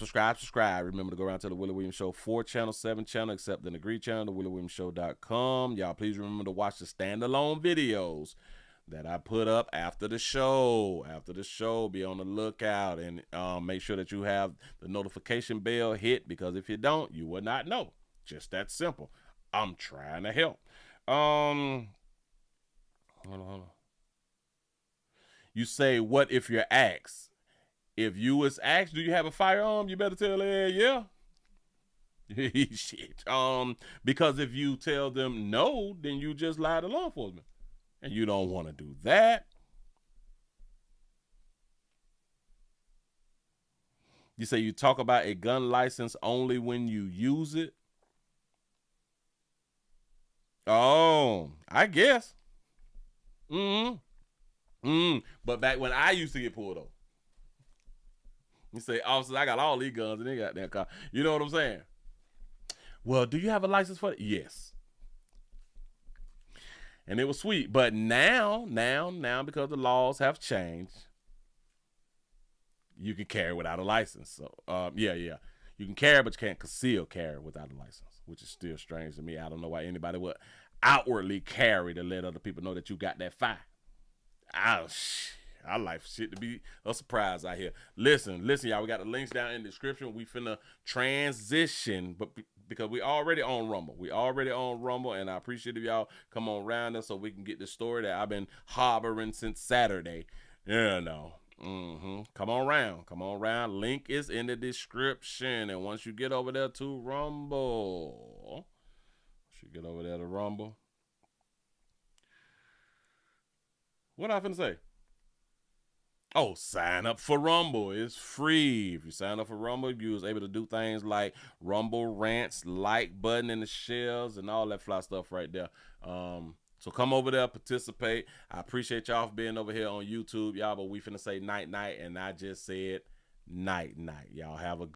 Remember to go around to the Willie Williams Show 4 channel, 7 channel, except the Agree channel, the WillieWilliamsShow.com. Y'all please remember to watch the standalone videos that I put up after the show. Be on the lookout and make sure that you have the notification bell hit, because if you don't, you will not know. Just that simple. I'm trying to help. Hold on. You say, what if you're asked? If you was asked, do you have a firearm? You better tell them, yeah. Shit. Because if you tell them no, then you just lie to law enforcement. And you don't want to do that. You say you talk about a gun license only when you use it. Oh, I guess. But back when I used to get pulled over, you say, officers, I got all these guns and they got that car. You know what I'm saying? Well, do you have a license for it? Yes. And it was sweet. But now, because the laws have changed, you can carry without a license. So, yeah. You can carry, but you can't conceal carry without a license, which is still strange to me. I don't know why anybody would outwardly carry to let other people know that you got that fire. I like shit to be a surprise out here. Listen, y'all. We got the links down in the description. We finna transition, but because we already on Rumble. And I appreciate if y'all come on around us so we can get the story that I've been harboring since Saturday. Yeah, no. Come on around. Link is in the description. And once you get over there to Rumble, what I finna say? Oh, sign up for Rumble. It's free. If you sign up for Rumble, you was able to do things like Rumble rants, like button in the shells, and all that fly stuff right there. So come over there, participate. I appreciate y'all for being over here on YouTube, y'all. But we finna say night, and I just said night. Y'all have a